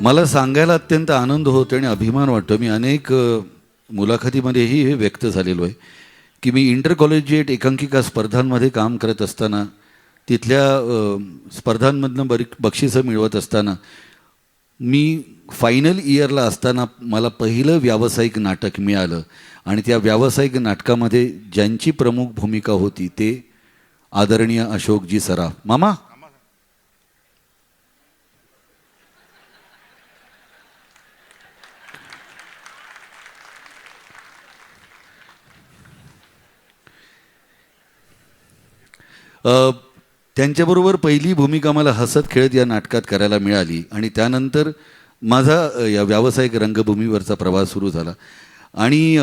मला सांगायला अत्यंत आनंद होतो आणि अभिमान वाटतो. मी अनेक मुलाखतीमध्येही हे व्यक्त झालेलो आहे की मी इंटर कॉलेजिएट एकांकिका स्पर्धांमध्ये काम करत असताना तिथल्या स्पर्धांमधनं बक्षिसं मिळवत असताना मी फायनल इयरला असताना मला पहिलं व्यावसायिक नाटक मिळालं आणि त्या व्यावसायिक नाटकामध्ये ज्यांची प्रमुख भूमिका होती ते आदरणीय अशोकजी सराफ. मामा त्यांच्याबरोबर पहिली भूमिका मला हसत खेळत या नाटकात करायला मिळाली आणि त्यानंतर माझा या व्यावसायिक रंगभूमीवरचा प्रवास सुरू झाला. आणि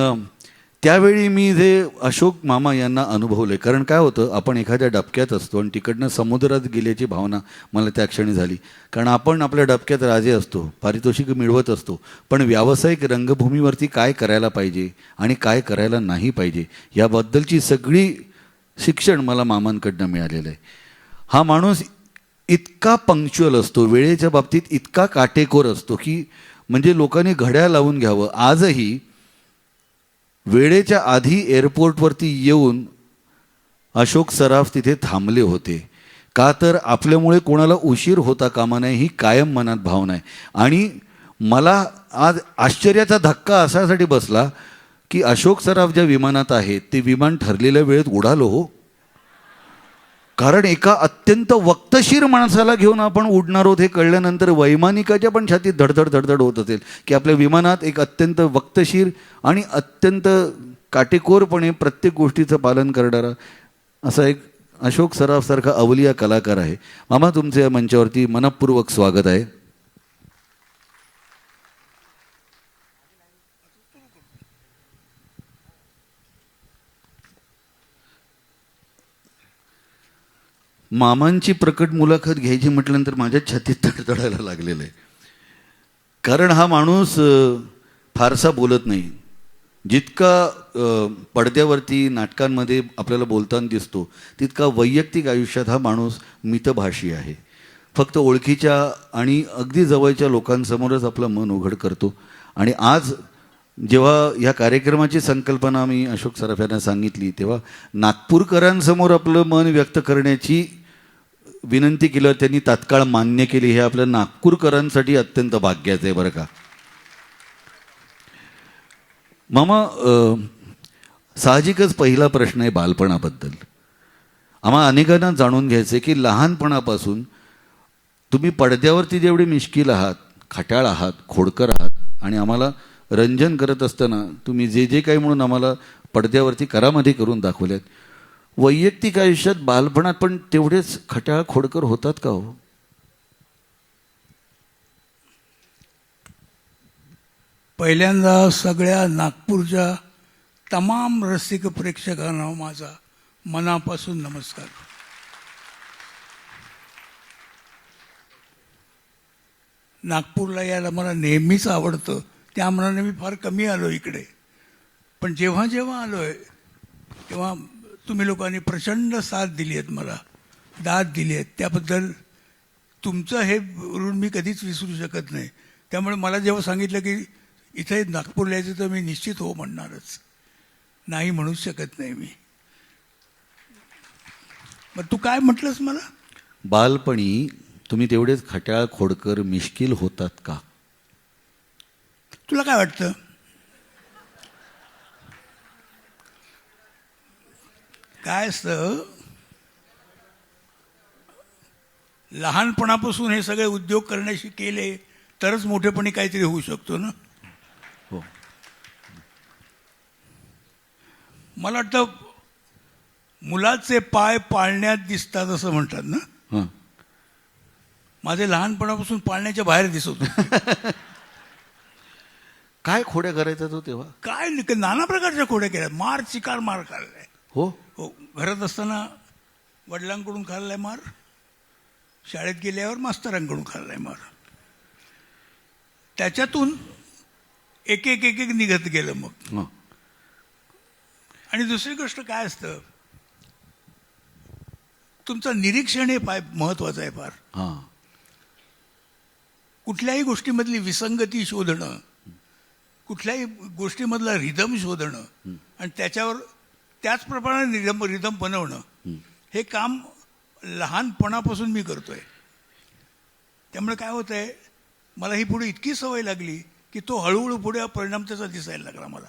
त्यावेळी मी जे अशोक मामा यांना अनुभवले, कारण काय होतं, आपण एखाद्या डबक्यात असतो आणि तिकडनं समुद्रात गेल्याची भावना मला त्या क्षणी झाली. कारण आपण आपल्या डबक्यात राजे असतो, पारितोषिक मिळवत असतो, पण व्यावसायिक रंगभूमीवरती काय करायला पाहिजे आणि काय करायला नाही पाहिजे याबद्दलची सगळी शिक्षण मला मामांकडनं मिळालेलं आहे. हा माणूस इतका पंक्च्युअल असतो, वेळेच्या बाबतीत इतका काटेकोर असतो की म्हणजे लोकांनी घड्याळ लावून घ्यावं. आजही वेळेच्या आधी एअरपोर्टवरती येऊन अशोक सराफ तिथे थांबले होते. का तर आपल्यामुळे कोणाला उशीर होता कामा नये ही कायम मनात भावना आहे. आणि मला आज आश्चर्याचा धक्का अशासाठी बसला की अशोक सराफ ज्या विमानात आहेत ते विमान ठरलेल्या वेळेत उडालो हो. कारण एका अत्यंत वक्तशीर माणसाला घेऊन आपण उडणार आहोत हे कळल्यानंतर वैमानिकाच्या पण छातीत धडधड धडधड होत असेल की आपल्या विमानात एक अत्यंत वक्तशीर आणि अत्यंत काटेकोरपणे प्रत्येक गोष्टीचं पालन करणारा असा एक अशोक सराफसारखा अवलिया कलाकार आहे. मामा, तुमचे या मंचावरती मनपूर्वक स्वागत आहे. मामांची प्रकट मुलाखत घ्यायची म्हटल्यानंतर माझ्या छातीत तडतडायला लागलेलं आहे. कारण हा माणूस फारसा बोलत नाही. जितका पडद्यावरती नाटकांमध्ये आपल्याला बोलताना दिसतो तितका वैयक्तिक आयुष्यात हा माणूस मितभाषी आहे. फक्त ओळखीच्या आणि अगदी जवळच्या लोकांसमोरच आपलं मन उघड करतो. आणि आज जेव्हा या कार्यक्रमाची संकल्पना मी अशोक सराफ यांना सांगितली तेव्हा नागपूरकरांसमोर आपलं मन व्यक्त करण्याची विनंती केल्यावर त्यांनी तात्काळ मान्य केली. हे आपल्या नागपूरकरांसाठी अत्यंत भाग्याचं आहे बरं का. मामा, साहजिकच पहिला प्रश्न आहे बालपणाबद्दल. आम्हा अनेकांना जाणून घ्यायचं आहे की लहानपणापासून तुम्ही पडद्यावरती जेवढे मिश्किल आहात, खट्याळ आहात, खोडकर आहात आणि आम्हाला रंजन करत असताना तुम्ही जे जे काही म्हणून आम्हाला पडद्यावरती करामध्ये करून दाखवल्यात, वैयक्तिक आयुष्यात बालपणात पण तेवढेच खट्याळ खोडकर होतात का हो? पहिल्यांदा सगळ्या नागपूरच्या तमाम रसिक प्रेक्षकांना माझा मनापासून नमस्कार. नागपूरला यायला मला नेहमीच आवडतं. त्या मनाने मी फार कमी आलो इकडे, पण जेव्हा जेव्हा आलो आहे तेव्हा तुम्ही लोकांनी प्रचंड साथ दिली आहेत, मला दाद दिली आहेत. त्याबद्दल तुमचं हे ऋण मी कधीच विसरू शकत नाही. त्यामुळे मला जेव्हा सांगितलं की इथे नागपूरला यायचं तर मी निश्चित हो म्हणणारच, नाही म्हणूच शकत नाही मी. मग तू काय म्हटलंस मला? बालपणी तुम्ही तेवढेच खट्याळ खोडकर मिश्किल होतात का? तुला काय वाटतं? काय असतं, लहानपणापासून हे सगळे उद्योग करण्याशी केले तरच मोठेपणी काहीतरी होऊ शकतो ना. हो. मला वाटतं मुलाचे पाय पाळण्यात दिसतात असं म्हणतात ना. हां, माझे लहानपणापासून पाळण्याच्या बाहेर दिसत होते. काय खोड्या करायचा तो तेव्हा? काय नाना प्रकारच्या खोड्या केल्या. मार, चिकार मार खाल्लाय. हो हो, घरात असताना वडिलांकडून खाल्लाय मार, शाळेत गेल्यावर मास्तरांकडून खाल्लाय मार. त्याच्यातून एक एक एक एक निघत गेलं मग. आणि दुसरी गोष्ट काय असतं, तुमचं निरीक्षण हे महत्वाचं आहे फार. हां, कुठल्याही गोष्टीमधली विसंगती शोधणं, कुठल्याही गोष्टीमधला रिदम शोधणं आणि त्याच्यावर त्याचप्रमाणे रिदम बनवणं, हे काम लहानपणापासून मी करतोय. त्यामुळे काय होतं आहे, मला ही पुढे इतकी सवय लागली की तो हळूहळू पुढे परिणाम त्याचा दिसायला लागला मला.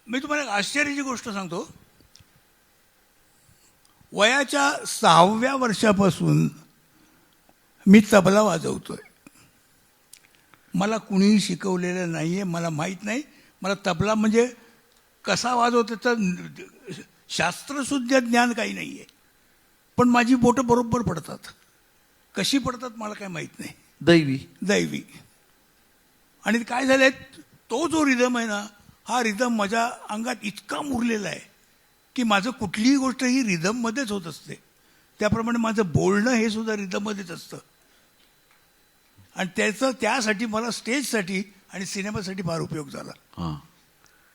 मी तुम्हाला एक आश्चर्याची गोष्ट सांगतो. वयाच्या 6व्या वर्षापासून मी तबला वाजवतोय. मला कुणीही शिकवलेलं नाही आहे, मला माहीत नाही. मला तबला म्हणजे कसा वाजवतो त्याचं शास्त्रशुद्ध ज्ञान काही नाही आहे, पण माझी बोटं बरोबर पडतात. कशी पडतात मला काय माहीत नाही. दैवी. आणि काय झालं आहे, तो जो रिदम आहे ना, हा रिदम माझ्या अंगात इतका मुरलेला आहे की माझं कुठलीही गोष्ट ही रिदममध्येच होत असते. त्याप्रमाणे माझं बोलणं हे सुद्धा रिदममध्येच असतं. आणि त्यासाठी मला स्टेजसाठी आणि सिनेमासाठी फार उपयोग झाला.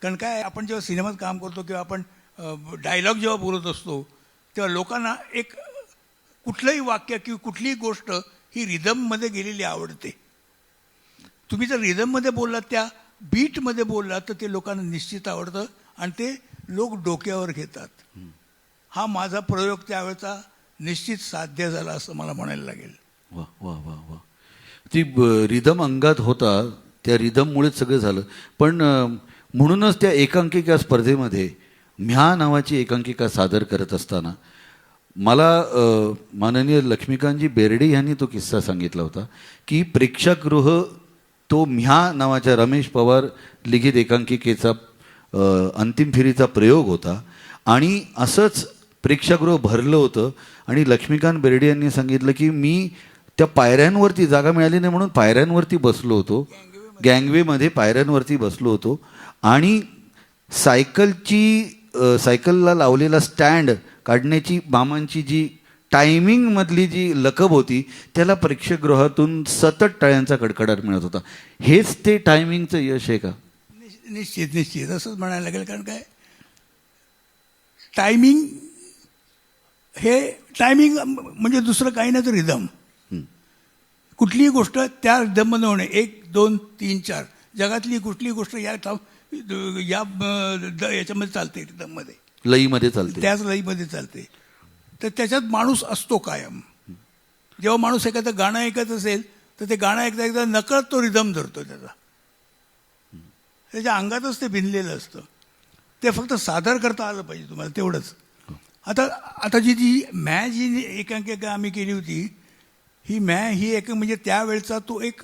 कारण काय, आपण जेव्हा सिनेमात काम करतो किंवा आपण डायलॉग जेव्हा बोलत असतो तेव्हा लोकांना एक कुठलंही वाक्य किंवा कुठलीही गोष्ट ही रिदममध्ये गेलेली आवडते. तुम्ही जर रिदममध्ये बोललात, त्या बीटमध्ये बोललात, तर ते लोकांना निश्चित आवडतं आणि ते लोक डोक्यावर घेतात. हा माझा प्रयोग त्यावेळेचा निश्चित साध्य झाला असं मला म्हणायला लागेल. वा वा वा वा. ती रिदम अंगात होता, त्या रिदममुळेच सगळं झालं. पण म्हणूनच त्या एकांकिका स्पर्धेमध्ये म्हा नावाची एकांकिका सादर करत असताना मला माननीय लक्ष्मीकांतजी बेर्डे यांनी तो किस्सा सांगितला होता की प्रेक्षागृह तो म्हा नावाच्या रमेश पवार लिखित एकांकिकेचा अंतिम फेरीचा प्रयोग होता आणि असंच प्रेक्षागृह भरलं होतं. आणि लक्ष्मीकांत बेर्डे यांनी सांगितलं की मी त्या पायऱ्यांवरती, जागा मिळाली नाही म्हणून पायऱ्यांवरती बसलो होतो, गँगवेमध्ये पायऱ्यांवरती बसलो होतो आणि सायकलला लावलेला स्टँड काढण्याची मामांची जी टायमिंगमधली जी लकब होती त्याला प्रेक्षागृहातून सतत टाळ्यांचा कडकडाट मिळत होता. हेच ते टायमिंगचं यश आहे का? निश्चित असंच म्हणायला लागेल. कारण काय, टायमिंग म्हणजे दुसरं काही नाही तर रिदम. कुठलीही गोष्ट त्या रिदममध्ये होणे, 1 2 3 4, जगातली कुठलीही गोष्ट याच्यामध्ये चालते, रिदममध्ये, लईमध्ये चालते, त्याच लईमध्ये चालते. तर त्याच्यात माणूस असतो कायम. जेव्हा माणूस एखादं गाणं ऐकत असेल तर ते गाणं एकदा नकळत तो रिदम धरतो, त्याच्या अंगातच ते भिनलेलं असतं. ते फक्त सादर करता आलं पाहिजे तुम्हाला, तेवढंच. आता जी एकांकिका आम्ही केली होती, ही म्हणजे त्यावेळचा तो एक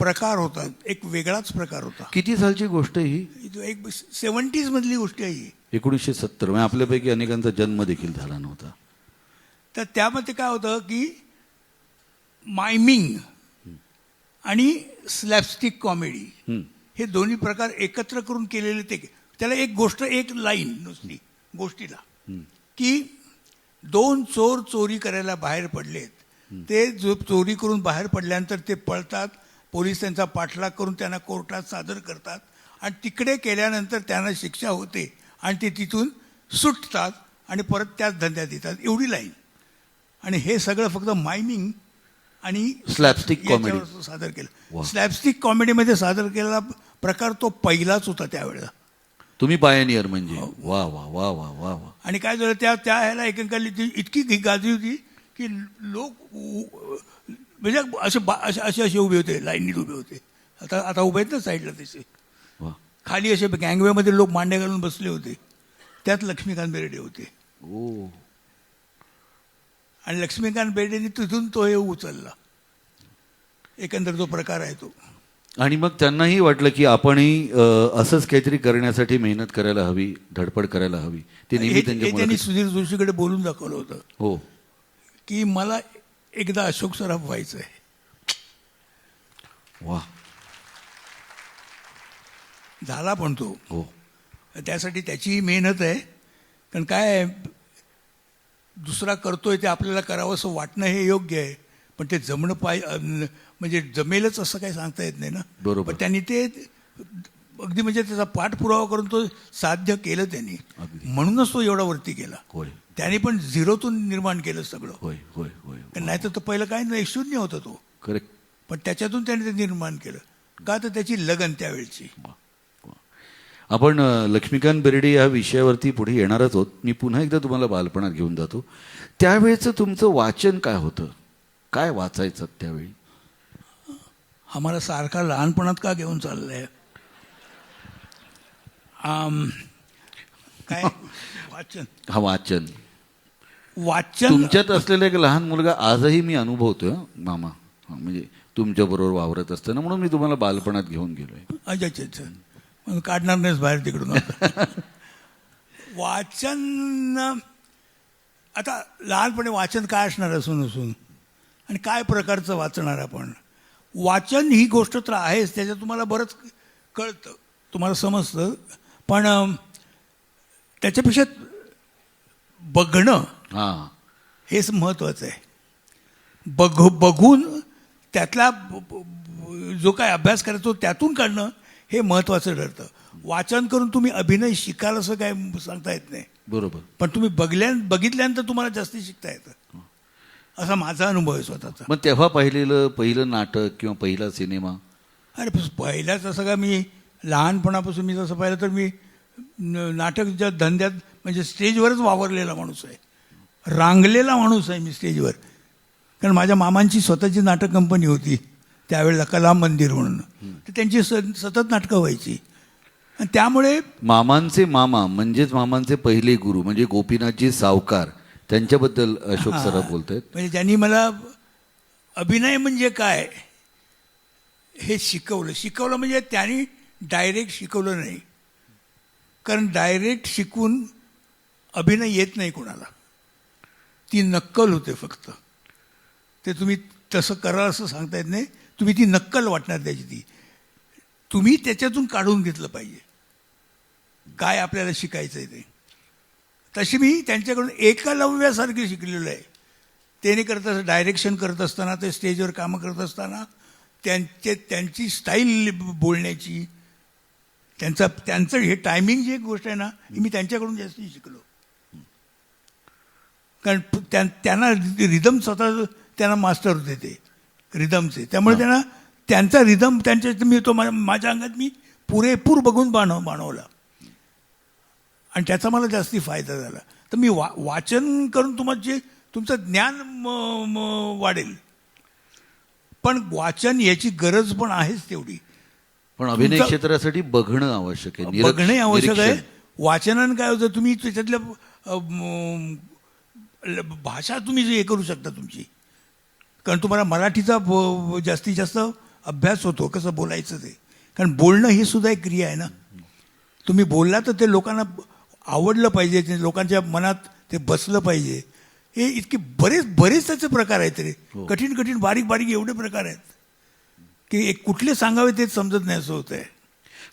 प्रकार होता, एक वेगळाच प्रकार होता. किती सालची गोष्ट ही? एक 70s मधली गोष्ट आहे ही. 1970. म्हणजे आपल्यापैकी अनेकांचा जन्म देखील झाला नव्हता. तर त्यामध्ये काय होतं की मायमिंग आणि स्लॅपस्टिक कॉमेडी हे दोन्ही प्रकार एकत्र करून केलेले. त्याला एक गोष्ट, एक लाईन नुसती गोष्टीला, की 2 चोर चोरी करायला बाहेर पडलेत. ते जो चोरी करून बाहेर पडल्यानंतर ते पळतात, पोलीस त्यांचा पाठलाग करून त्यांना कोर्टात सादर करतात आणि तिकडे केल्यानंतर त्यांना शिक्षा होते आणि ते तिथून सुटतात आणि परत त्याच धंद्यात येतात. एवढी लाईन. आणि हे सगळं फक्त मायमिंग आणि स्लॅपस्टिक कॉमेडी सादर केलं. स्लॅपस्टिक कॉमेडीमध्ये सादर केलेला प्रकार तो पहिलाच होता त्यावेळेला. तुम्ही पायनियर म्हणजे. वा वा वा वा वा वा. आणि काय झालं, त्या ह्याला एकेकाली इतकी गाजली होती की लोक म्हणजे असे उभे होते, लाईनीत उभे होते. आता उभे आहेत ना साईडला तसे. खाली असे गँगवेमध्ये लोक मांड्या घालून बसले होते. त्यात लक्ष्मीकांत बेर्डे होते. आणि लक्ष्मीकांत बेर्डेंनी तिथून तो हे उचलला. एकंदर जो प्रकार आहे तो. आणि मग त्यांनाही वाटलं की आपणही असंच काहीतरी करण्यासाठी मेहनत करायला हवी, धडपड करायला हवी. ते नेहमी त्यांनी सुधीर जोशीकडे बोलून दाखवलं होतं. हो, की मला एकदा अशोक सराफ व्हायचं आहे. वा. झाला पण तो. हो. त्यासाठी त्याचीही मेहनत आहे. कारण काय, दुसरा करतोय ते आपल्याला करावं असं वाटणं हे योग्य आहे, पण ते जमणं म्हणजे जमेलच असं काही सांगता येत नाही ना. बरोबर. पण त्यांनी ते अगदी म्हणजे त्याचा पाठपुरावा करून तो साध्य केलं त्यांनी. म्हणूनच तो एवढा वरती गेला. होय. त्यांनी पण झिरोतून निर्माण केलं सगळं. होय होय होय. नाही तर पहिलं काही नाही, शून्य होता तो. करेक्ट. पण त्याच्यातून त्याने ते निर्माण केलं. का तर त्याची लगन त्यावेळची. आपण लक्ष्मीकांत बेर्डे या विषयावरती पुढे येणारच आहोत. मी पुन्हा एकदा तुम्हाला बालपणात घेऊन जातो. त्यावेळेचं तुमचं वाचन काय होतं? काय वाचायचं त्यावेळी? आम्हाला सारखा लहानपणात का घेऊन चाललंय? काय वाचन वाचन वाचन तुमच्यात असलेला एक लहान मुलगा आजही मी अनुभवतोय मामा. म्हणजे तुमच्या बरोबर वावरत असताना, म्हणून मी तुम्हाला बालपणात घेऊन गेलोय. अच्छा अच्छा अच्छा, मग काढणार नाहीस बाहेर तिकडून आता. वाचन आता लहानपणी वाचन काय असणार असून आणि काय प्रकारचं वाचणार आपण. वाचन ही गोष्ट तर आहेच, त्याच्यात तुम्हाला बरंच कळतं, तुम्हाला समजतं. पण त्याच्यापेक्षा बघणं हां, हेच महत्त्वाचं आहे. बघून त्यातला जो काय अभ्यास करायचो त्यातून काढणं हे महत्त्वाचं ठरतं. वाचन करून तुम्ही अभिनय शिकाल असं काय सांगता येत नाही. बरोबर. पण तुम्ही बघितल्यानंतर तुम्हाला जास्ती शिकता येतं, असा माझा अनुभव आहे स्वतःचा. मग तेव्हा पहिलं नाटक किंवा पहिला सिनेमा? अरे पहिल्याच असं का, मी लहानपणापासून मी जसं पाहिलं तर मी नाटकच्या धंद्यात म्हणजे स्टेजवरच वावरलेला माणूस आहे, रांगलेला माणूस आहे मी स्टेजवर. कारण माझ्या मामांची स्वतःची नाटक कंपनी होती त्यावेळेला, कला मंदिर म्हणून. तर त्यांची सतत नाटकं व्हायची. आणि त्यामुळे मामांचे मामा म्हणजेच मामांचे पहिले गुरु म्हणजे गोपीनाथजी सावकार, त्यांच्याबद्दल अशोक सराफ बोलतायत. म्हणजे ज्यांनी मला अभिनय म्हणजे काय हे शिकवलं म्हणजे त्यांनी डायरेक्ट शिकवलं नाही. कारण डायरेक्ट शिकून अभिनय येत नाही कोणाला, ती नक्कल होते फक्त. ते तुम्ही तसं करा असं सांगता येत नाही, तुम्ही ती नक्कल वाटणार त्याची, ती तुम्ही त्याच्यातून काढून घेतलं पाहिजे काय आपल्याला शिकायचं आहे ते. तशी मी त्यांच्याकडून एकलव्यासारखी शिकलेलं आहे. त्याने करत असं डायरेक्शन करत असताना, ते स्टेजवर कामं करत असताना त्यांची स्टाईल बोलण्याची, त्यांचं हे टायमिंग जी एक गोष्ट आहे ना, ही मी त्यांच्याकडून जास्त शिकलो. कारण त्यांना रिदम स्वतः त्यांना मास्टर होते ते रिदमचे, त्यामुळे त्यांचा रिदम मी तो माझ्या अंगात मी पुरेपूर बघून बनवला आणि त्याचा मला जास्ती फायदा झाला. तर मी वाचन करून तुमचं ज्ञान वाढेल, पण वाचन याची गरज पण आहेच तेवढी. पण अभिनय क्षेत्रासाठी बघणं आवश्यक आहे, बघणे आवश्यक आहे. वाचनानं काय होतं, तुम्ही त्याच्यातल्या भाषा तुम्ही हे करू शकता तुमची. कारण तुम्हाला मराठीचा जास्तीत जास्त अभ्यास होतो, कसं बोलायचं ते. कारण बोलणं ही सुद्धा एक क्रिया आहे ना. तुम्ही बोलला तर ते लोकांना आवडलं पाहिजे, ते लोकांच्या मनात ते बसलं पाहिजे. हे इतके बरेच त्याचे प्रकार आहेत रे, कठीण बारीक एवढे प्रकार आहेत की कुठले सांगावे तेच समजत नाही, असं होत आहे.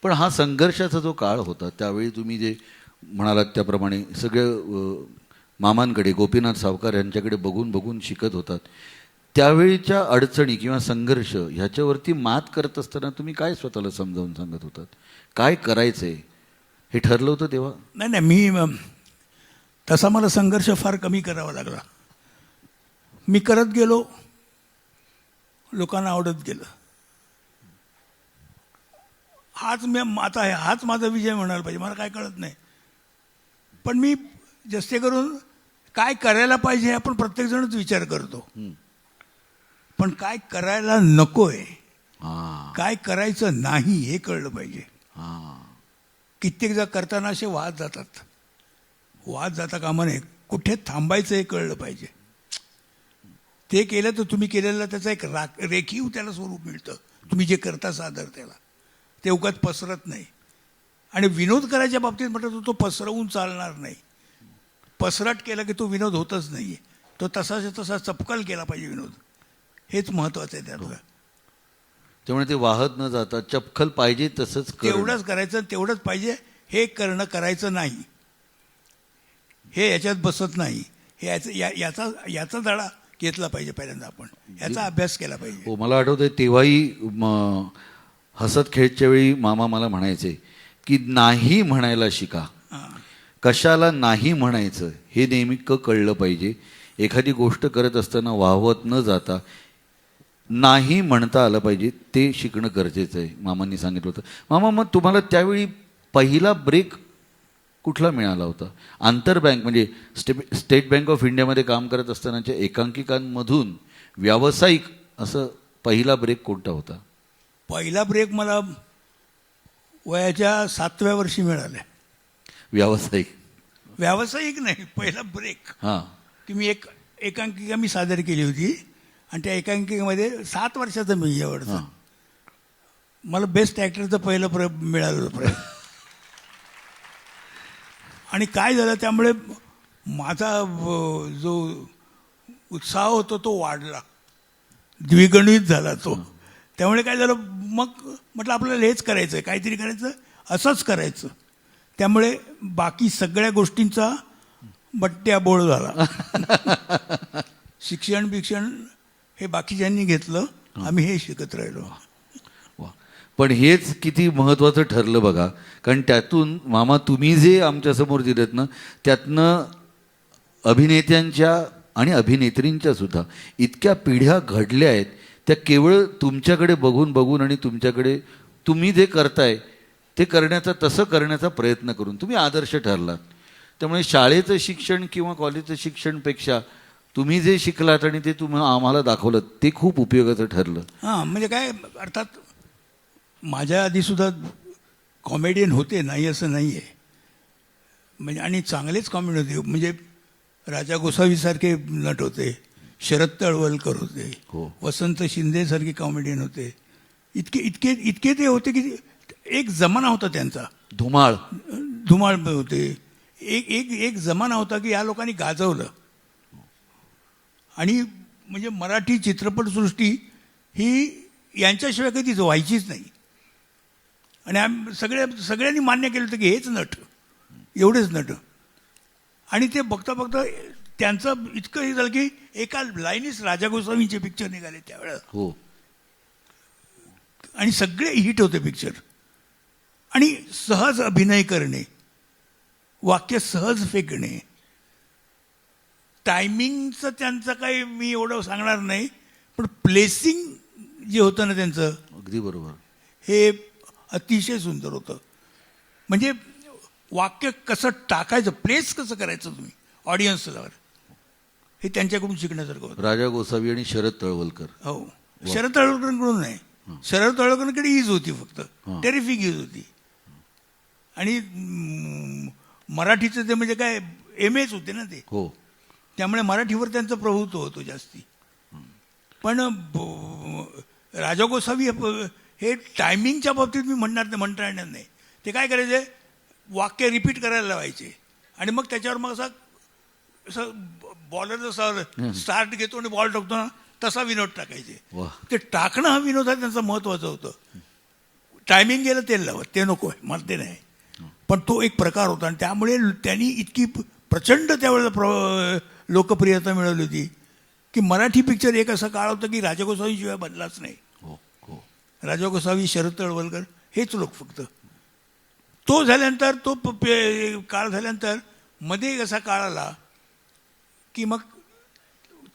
पण हा संघर्षाचा जो काळ होता त्यावेळी तुम्ही जे म्हणालात त्याप्रमाणे सगळं मामांकडे, गोपीनाथ सावकार यांच्याकडे बघून शिकत होतात. त्यावेळीच्या अडचणी किंवा संघर्ष ह्याच्यावरती मात करत असताना तुम्ही काय स्वतःला समजावून सांगत होतात? काय करायचंय हे ठरलं होतं तेव्हा? नाही, मी तसा मला संघर्ष फार कमी करावा लागला. मी करत गेलो, लोकांना आवडत गेलं. हाच माझा विजय म्हणायला पाहिजे. मला काय कळत नाही, पण मी जास्त करून काय करायला पाहिजे हे आपण प्रत्येकजणच विचार करतो, पण काय करायला नकोय, काय करायचं नाही हे कळलं पाहिजे. कित्येकदा करताना असे वाद जाता कामा नये. कुठे थांबायचं हे कळलं पाहिजे. ते केलं तर तुम्ही केलेलं त्याचा एक रेखीव त्याला स्वरूप मिळतं. तुम्ही जे करता सादर त्याला ते उगाच पसरत नाही. आणि विनोद करायच्या बाबतीत म्हटलं तर तो पसरवून चालणार नाही. पसरट केला की तो विनोद होतच नाही. तो तसा चपकल केला पाहिजे विनोद, हेच महत्वाचं आहे त्यातलं. त्यामुळे ते वाहत न जाता चपखल पाहिजे तसंच तेवढंच करायचं, तेवढंच पाहिजे. हे करायचं नाही, हे याच्यात बसत नाही. हे याचा धडा घेतला पाहिजे पहिल्यांदा, आपण याचा अभ्यास केला पाहिजे. हो, मला आठवतंय तेव्हाही हसत खेळच्या वेळी मामा मला म्हणायचे की नाही म्हणायला शिका. कशाला नाही म्हणायचं हे नेमकं कळलं पाहिजे. एखादी गोष्ट करत असताना वाहवत न जाता नाही म्हणता आलं पाहिजे ते शिकणं गरजेचं आहे. मामांनी सांगितलं होतं. मामा, मग तुम्हाला त्यावेळी पहिला ब्रेक कुठला मिळाला होता? आंतरबँक म्हणजे स्टेट बँक ऑफ इंडियामध्ये काम करत असतानाच्या एकांकिकांमधून व्यावसायिक असं पहिला ब्रेक कोणता होता? पहिला ब्रेक मला वयाच्या 7व्या वर्षी मिळाला. व्यावसायिक नाही, पहिला ब्रेक. हां. की मी एकांकिका मी सादर केली होती आणि त्या एकांकिकेमध्ये 7 वर्षाचं मी एवढं मला बेस्ट ॲक्टरचं पहिलं मिळालं आणि काय झालं, त्यामुळे माझा जो उत्साह होता तो वाढला, द्विगुणित झाला तो. त्यामुळे काय झालं, मग म्हटलं आपल्याला हेच करायचं आहे, काहीतरी करायचं, असंच करायचं. त्यामुळे बाकी सगळ्या गोष्टींचा बट्ट्या बोळ झाला. शिक्षण हे बाकीच्यांनी घेतलं, आम्ही हे शिकत राहिलो. वा. पण हेच किती महत्त्वाचं ठरलं बघा, कारण त्यातून मामा तुम्ही जे आमच्यासमोर दिलेत ना, त्यातनं अभिनेत्यांच्या आणि अभिनेत्रींच्या सुद्धा इतक्या पिढ्या घडल्या आहेत, त्या केवळ तुमच्याकडे बघून आणि तुमच्याकडे तुम्ही जे करताय ते तसं करण्याचा प्रयत्न करून तुम्ही आदर्श ठरलात. त्यामुळे शाळेचं शिक्षण किंवा कॉलेजचं शिक्षणपेक्षा तुम्ही जे शिकलात आणि ते तुम्ही आम्हाला दाखवलं ते खूप उपयोगाचं ठरलं. हां, म्हणजे काय, अर्थात माझ्या आधीसुद्धा कॉमेडियन होते, नाही असं नाही आहे, म्हणजे आणि चांगलेच कॉमेडी होते. म्हणजे राजा गोसावीसारखे नट होते, शरद तळवलकर होते, वसंत शिंदेसारखे कॉमेडियन होते. इतके ते होते की एक जमाना होता त्यांचा, धुमाळ होते. एक जमाना होता की या लोकांनी गाजवलं. आणि म्हणजे मराठी चित्रपटसृष्टी ही यांच्याशिवाय कधीच व्हायचीच नाही. आणि सगळ्यांनी मान्य केलं होतं की हेच नट, एवढेच नट. आणि ते बघता त्यांचं इतकं हे झालं की एका लाईनीच राजा गोसावींचे पिक्चर निघाले त्यावेळेला. हो. आणि सगळे हिट होते पिक्चर. आणि सहज अभिनय करणे, वाक्य सहज फेकणे, टायमिंगचं त्यांचं काही मी एवढं सांगणार नाही, पण प्लेसिंग जे होतं ना त्यांचं, अगदी बरोबर, हे अतिशय सुंदर होतं. म्हणजे वाक्य कसं टाकायचं, प्लेस कसं करायचं तुम्ही ऑडियन्सला, हे त्यांच्याकडून शिकण्यासारखं होतं. राजा गोसावी आणि शरद तळवलकर. हो, शरद तळवलकरकडून नाही, शरद तळवलकरकडे ईज होती, फक्त टेरिफिक ईज होती. आणि मराठीचं ते म्हणजे काय MAच होते ना ते. हो. त्यामुळे मराठीवर त्यांचं प्रभुत्व होतं जास्ती. पण राजा गोसावी हे टायमिंगच्या बाबतीत मी म्हणता येणार नाही. ते काय करायचे, वाक्य रिपीट करायला लावायचे आणि मग त्याच्यावर मग असं बॉलर जसा स्टार्ट घेतो आणि बॉल टाकतो ना, तसा विनोद टाकायचे. ते टाकणं हा विनोद हा त्यांचा महत्त्वाचं होतं. टायमिंग गेलं तेल लावत, ते नको आहे मला, ते नाही. पण तो एक प्रकार होता आणि त्यामुळे त्यांनी इतकी प्रचंड त्यावेळेला लोकप्रियता मिळवली होती की मराठी पिक्चर एक असा काळ होता की राजा गोसावीशिवाय बनलाच नाही. राजा गोसावी, शरद तळवलकर हेच लोक फक्त. तो झाल्यानंतर, तो काळ झाल्यानंतर मध्ये एक असा काळ आला की मग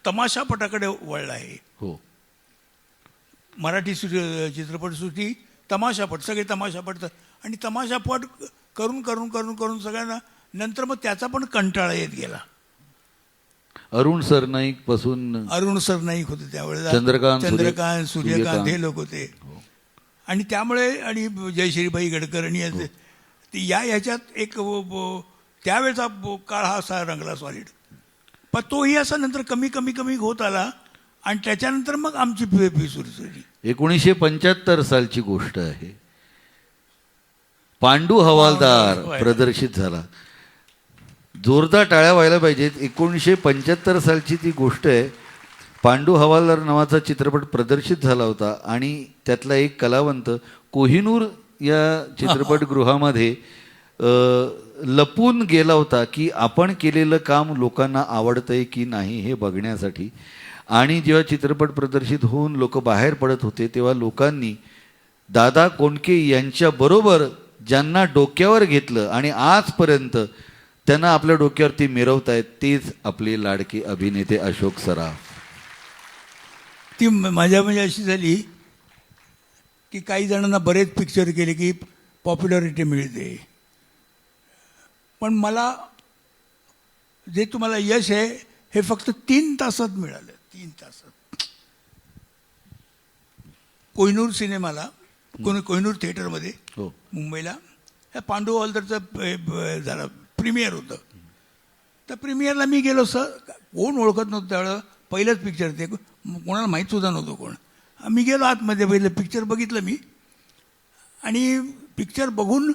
तमाशापटाकडे वळला आहे. मराठी चित्रपटसृष्टी तमाशापट, सगळे तमाशापट, आणि तमाशापट करून सगळ्यांना नंतर मग त्याचा पण कंटाळा येत गेला. अरुण सरनाईक पासून, अरुण सरनाईक होते त्यावेळेला, चंद्रकांत, सूर्यकांत हे लोक होते. आणि त्यामुळे आणि जयश्रीबाई गडकर आणि ह्याच्यात एक त्यावेळेचा काळ हा असा रंगला सॉलिड. पण तोही असा नंतर कमी होत आला आणि त्याच्यानंतर मग आमची सुरू झाली. 1975 सालची गोष्ट आहे. पांडू हवालदार प्रदर्शित झाला. जोरदार टाळ्या व्हायला पाहिजेत. 1975 सालची ती गोष्ट आहे. पांडू हवालदार नावाचा चित्रपट प्रदर्शित झाला होता आणि त्यातला एक कलावंत कोहिनूर या चित्रपटगृहामध्ये लपून गेला होता की आपण केलेलं काम लोकांना आवडतंय की नाही हे बघण्यासाठी. आणि जेव्हा चित्रपट प्रदर्शित होऊन लोक बाहेर पडत होते तेव्हा लोकांनी दादा कोंडके यांच्याबरोबर ज्यांना डोक्यावर घेतलं आणि आजपर्यंत त्यांना आपल्या डोक्यावर ते मिरवतायत तेच आपले लाडके अभिनेते अशोक सराफ. ती माझ्या म्हणजे अशी झाली की काही जणांना बरेच पिक्चर केले की पॉप्युलॅरिटी मिळते, पण मला जे तुम्हाला यश आहे हे फक्त 3 तासात मिळालं. 3 तासात कोहिनूर सिनेमाला, कोहिनूर थिएटरमध्ये हो. मुंबईला ह्या पांडू हवालदारचं झालं प्रीमियर होतं. तर प्रीमियरला मी गेलो, कोण ओळखत नव्हतं त्यावेळेला, पहिलंच पिक्चर ते, कोणाला माहीत सुद्धा नव्हतं कोण. मी गेलो आतमध्ये, पहिलं पिक्चर बघितलं मी, आणि पिक्चर बघून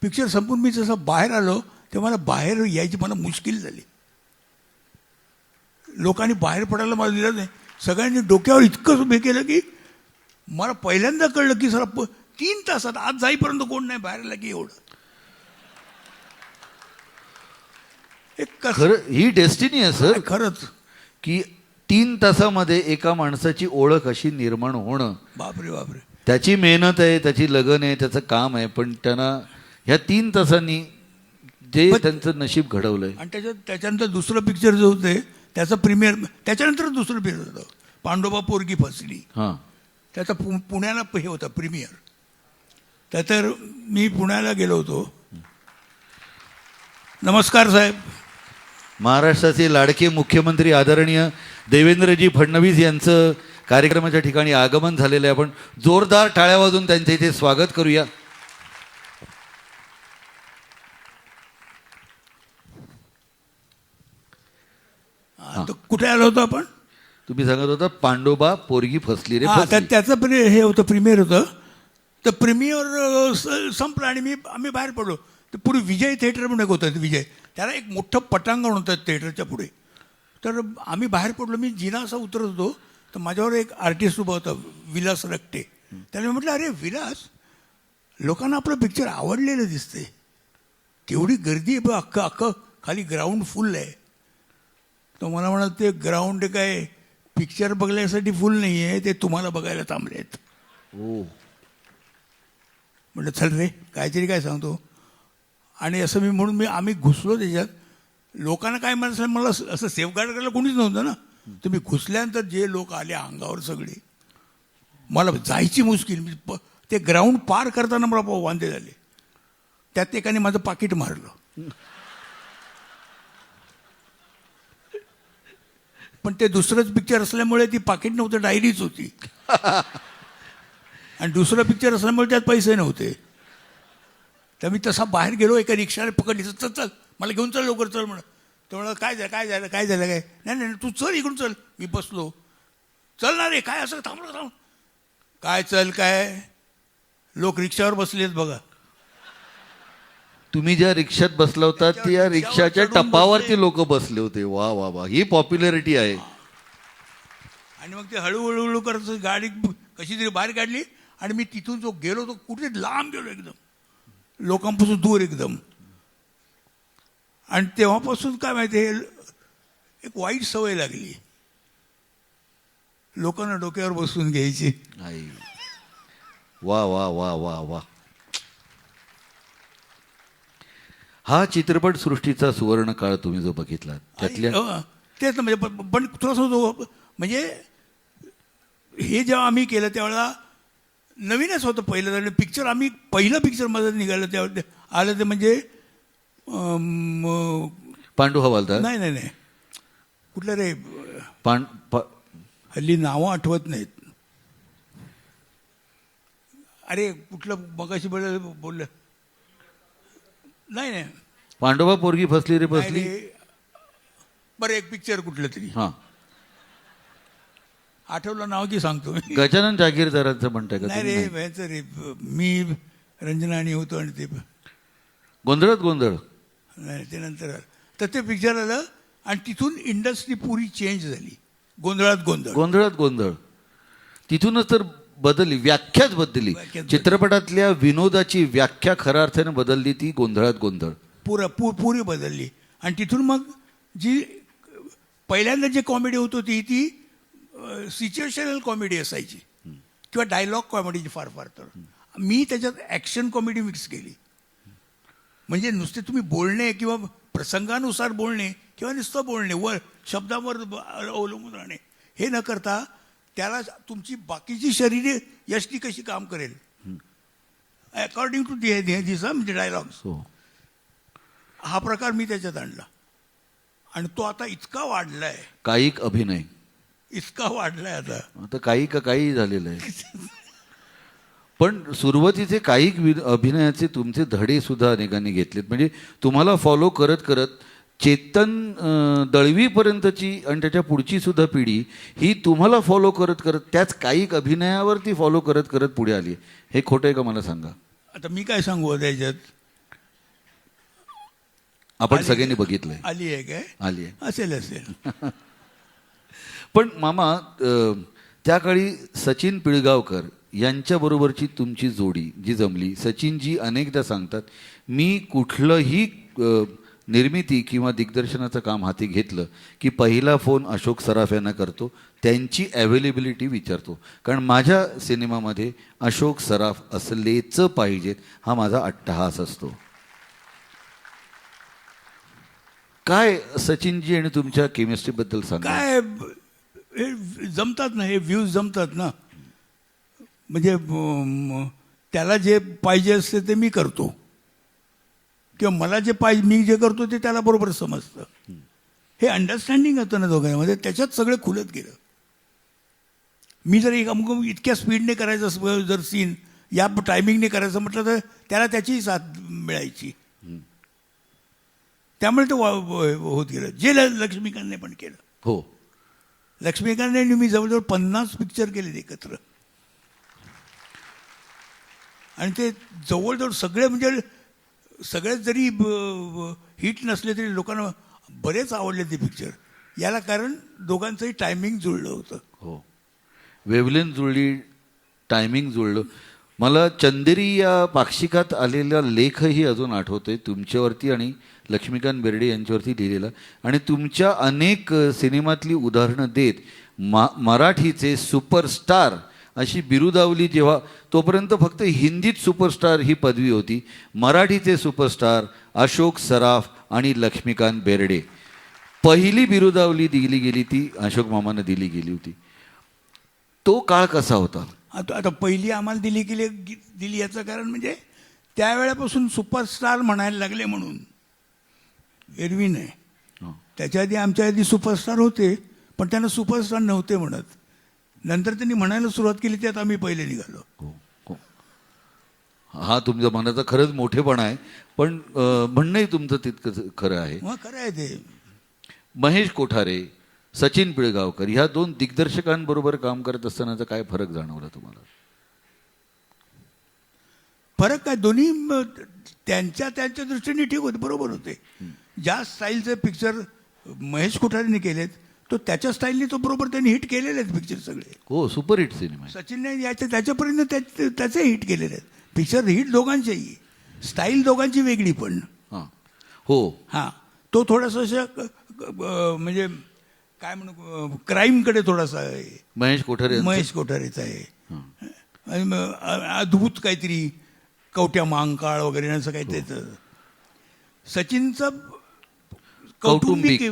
पिक्चर संपून मी जसं बाहेर आलो तेव्हा मला बाहेर यायची मला मुश्किल झाली. लोकांनी बाहेर पडायला मला दिलं नाही. सगळ्यांनी डोक्यावर इतकं उभे केलं की मला पहिल्यांदा कळलं की सर 3 तासात आज जाईपर्यंत कोण नाही बाहेर आला की एवढं. खरं ही डेस्टिनी आहे सर, खरंच की 3 तासामध्ये एका माणसाची ओळख अशी निर्माण होणं. बापरे बापरे. त्याची मेहनत आहे, त्याची लगन आहे, त्याचं काम आहे, पण त्यांना ह्या 3 तासांनी जे त्यांचं नशीब घडवलंय. आणि त्याच्यानंतर दुसरं पिक्चर जो होतं त्याचं प्रीमियर, त्याच्यानंतर दुसरं पिक्चर होतं पांडोबा पोरगी फसली. हां, त्याचा पुण्याला हे होता प्रीमियर. तर मी पुण्याला गेलो होतो. नमस्कार साहेब. महाराष्ट्राचे लाडके मुख्यमंत्री आदरणीय देवेंद्रजी फडणवीस यांचं कार्यक्रमाच्या ठिकाणी आगमन झालेलं आहे. आपण जोरदार टाळ्या वाजून त्यांचं इथे स्वागत करूया. कुठे आलो होतो आपण? तुम्ही सांगत होता पांडोबा पोरगी फसली रे फसली. त्याचं हे होतं प्रीमियर होतं. तर प्रीमियर संपलं आणि आम्ही बाहेर पडलो. तर पुढे विजय थिएटर म्हणून एक होतं, विजय, त्याला एक मोठं पटांगण होतं थिएटरच्या पुढे. तर आम्ही बाहेर पडलो. मी जिना असा उतरत होतो तर माझ्यावर एक आर्टिस्ट उभा होता, विलास रक्टे. त्याने मी म्हटलं, अरे विलास, लोकांना आपलं पिक्चर आवडलेलं दिसते, केवढी गर्दी आहे, अख्खं अख्खं खाली ग्राउंड फुल आहे. तो मला म्हणाल, ते ग्राउंड काय पिक्चर बघण्यासाठी फुल नाही आहे, ते तुम्हाला बघायला थांबलेत. हो. म्हटलं चल रे, काहीतरी काय सांगतो. आणि असं म्हणून आम्ही घुसलो त्याच्यात. लोकांना काय म्हणायचं, मला असं सेफगार्ड करायला कोणीच नव्हतं ना. तुम्ही घुसल्यानंतर जे लोक आले अंगावर सगळे, मला जायची मुश्किल. ते ग्राउंड पार करताना मला वांदे झाले. त्यात एकाने माझं पाकिट मारलं. पण ते दुसरंच पिक्चर असल्यामुळे ती पाकिट नव्हतं, डायरीच होती. आणि दुसरं पिक्चर असल्यामुळे त्यात पैसे नव्हते. तर मी तसा बाहेर गेलो, एका रिक्षाने पकडली. चल चल, मला घेऊन चल लवकर, चल म्हणा. तो म्हणा, काय झालं काय झालं काय झालं काय? नाही नाही, तू चल इकडून चल. मी बसलो. चल ना रे, काय असं थांबलं थांब. काय चल काय, लोक रिक्षावर बसलेत बघा. तुम्ही ज्या रिक्षात बसला होता त्या रिक्षाच्या टपावरती लोक बसले होते. वा वा वा, ही पॉप्युलॅरिटी आहे. आणि मग ते हळूहळू करत गाडी कशी तरी बाहेर काढली. आणि मी तिथून जो गेलो तो कुठे लांब गेलो, एकदम लोकांपासून दूर एकदम. आणि तेव्हापासून काय माहिती, एक वाईट सवय लागली, लोकांना डोक्यावर बसून घ्यायची. वा वा वा वा वा. हा चित्रपट सृष्टीचा सुवर्ण काळ तुम्ही जो बघितला त्यातल्या, तेच ना. म्हणजे पण थोडंसं म्हणजे हे जेव्हा आम्ही केलं त्यावेळेला नवीनच होतं पहिलं पिक्चर. आम्ही पहिलं पिक्चर माझं निघालं त्यावेळेला आलं ते म्हणजे पांडू हवालदार. नाही नाही नाही, कुठलं रे, हल्ली नावं आठवत नाहीत. अरे कुठलं मगाशी बोललं, नाही नाही, पांडोबा पोरगी फसली रे फसली. बरं, एक पिक्चर कुठलं तरी, हां, आठवलं नाव की सांगतो. गजानन जागीरदारांचं म्हणताय का? नाही रे, व्हायचं रे, मी रंजनानी होतो आणि ते गोंधळात गोंधळ. नाही, ते नंतर तर ते पिक्चर आलं आणि तिथून इंडस्ट्री पुरी चेंज झाली. गोंधळात गोंधळ, गोंधळात गोंधळ. तिथूनच तर बदलली, व्याख्याच बदलली. चित्रपटातल्या विनोदाची व्याख्या खऱ्या अर्थाने बदलली ती गोंधळात गोंधळ. पुरी बदलली. आणि तिथून मग जी पहिल्यांदा जी कॉमेडी होत होती ती सिच्युएशनल कॉमेडी असायची किंवा डायलॉग कॉमेडीची फार फार. तर मी त्याच्यात ॲक्शन कॉमेडी मिक्स केली. म्हणजे नुसते तुम्ही बोलणे किंवा प्रसंगानुसार बोलणे किंवा नुसतं बोलणे, वर शब्दावर अवलंबून राहणे हे न करता त्याला तुमची बाकीची शरीरे यष्टी कशी काम करेल अकॉर्डिंग टू दिस म्हणजे डायलॉग्स. हो. हा प्रकार मी त्याच्यात आणला आणि तो आता इतका वाढलाय, कायिक अभिनय इतका वाढलाय आता काही झालेलं आहे. पण सुरुवातीचे कायिक अभिनयाचे तुमचे धडे सुद्धा अनेकांनी घेतलेत. म्हणजे तुम्हाला फॉलो करत करत चेतन दळवीपर्यंतची आणि त्याच्या पुढची सुद्धा पिढी ही तुम्हाला फॉलो करत करत त्याच कायिक अभिनयावरती फॉलो करत करत पुढे आली. हे खोटं आहे का मला सांगा. आता मी काय सांगू त्याच्यात, आपण सगळ्यांनी बघितलंय. आली आहे काय, आली आहे असेल. पण मामा त्या काळी सचिन पिळगावकर यांच्याबरोबरची तुमची जोडी जी जमली, सचिनजी अनेकदा सांगतात मी कुठलंही निर्मिती किंवा दिग्दर्शनाचं काम हाती घेतलं की पहिला फोन अशोक सराफ यांना करतो, त्यांची अवेलेबिलिटी विचारतो, कारण माझ्या सिनेमामध्ये अशोक सराफ असलेच पाहिजेत हा माझा अट्टहास असतो. काय सचिनजी आणि तुमच्या केमिस्ट्रीबद्दल सांगा. काय हे जमतात ना, हे व्ह्यूज जमतात ना. म्हणजे त्याला जे पाहिजे असते ते मी करतो किंवा मला जे पाहिजे मी जे करतो ते त्याला बरोबर समजतं. हे अंडरस्टँडिंग होतं ना दोघांमध्ये, त्याच्यात सगळं खुलत गेलं. मी जर एक अमुक इतक्या स्पीडने करायचं जर सीन या टायमिंगने करायचं म्हटलं तर त्याला त्याचीही साथ मिळायची. त्यामुळे ते होत गेलं. जे लक्ष्मीकांतने पण केलं. हो, लक्ष्मीकांतने मी जवळजवळ 50 पिक्चर केलेत एकत्र आणि ते जवळजवळ सगळे म्हणजे सगळेच जरी हिट नसले तरी लोकांना बरेच आवडले ते पिक्चर. याला कारण दोघांचंही टायमिंग जुळलं होतं. हो, वेवलेन जुळली, टायमिंग जुळलं. मला चंदेरी या पाक्षिकात आलेला लेखही अजून आठवतोय तुमच्यावरती आणि लक्ष्मीकांत बेर्डे यांच्यावरती लिहिलेला. आणि तुमच्या अनेक सिनेमातली उदाहरणं देत मराठीचे सुपरस्टार अशी बिरुदावली, जेव्हा तोपर्यंत फक्त हिंदीत सुपरस्टार ही पदवी होती, मराठीचे सुपरस्टार अशोक सराफ आणि लक्ष्मीकांत बेर्डे, पहिली बिरुदावली दिली गेली ती अशोक मामानं दिली गेली होती. तो काळ कसा होता. आता पहिली आम्हाला दिली याचं कारण म्हणजे त्यावेळेपासून सुपरस्टार म्हणायला लागले म्हणून, एरवी नाही. त्याच्या आधी आमच्या आधी सुपरस्टार होते पण त्यांना सुपरस्टार नव्हते म्हणत. नंतर त्यांनी म्हणायला सुरुवात केली, त्यात आम्ही पहिले निघालो. हा तुमच्या मनाचा खरंच मोठेपणा आहे, पण म्हणणंही तुमचं तितकंच खरं आहे. मग खरं आहे ते. महेश कोठारे, सचिन पिळगावकर ह्या दोन दिग्दर्शकांबरोबर काम करत असतानाचा काय फरक जाणवला तुम्हाला. फरक काय, दोन्ही त्यांच्या दृष्टीने ठीक होते, बरोबर होते. ज्या स्टाईलचे पिक्चर महेश कोठारेने केलेत तो त्याच्या स्टाईलने तो बरोबर त्यांनी हिट केलेले आहेत पिक्चर सगळे. हो, सुपरहिट सिनेमा. सचिनने त्याच्यापर्यंत त्याचे हिट केलेले आहेत पिक्चर. हिट दोघांच्याही, स्टाईल दोघांची वेगळी पण. हो, हां, तो थोडासा म्हणजे काय म्हणू क्राईमकडे थोडासा आहे महेश कोठारेचा आहे. अद्भुत काहीतरी कवट्या मांकाळ वगैरे असं काही त्याचं. सचिनचं कौटुंबिक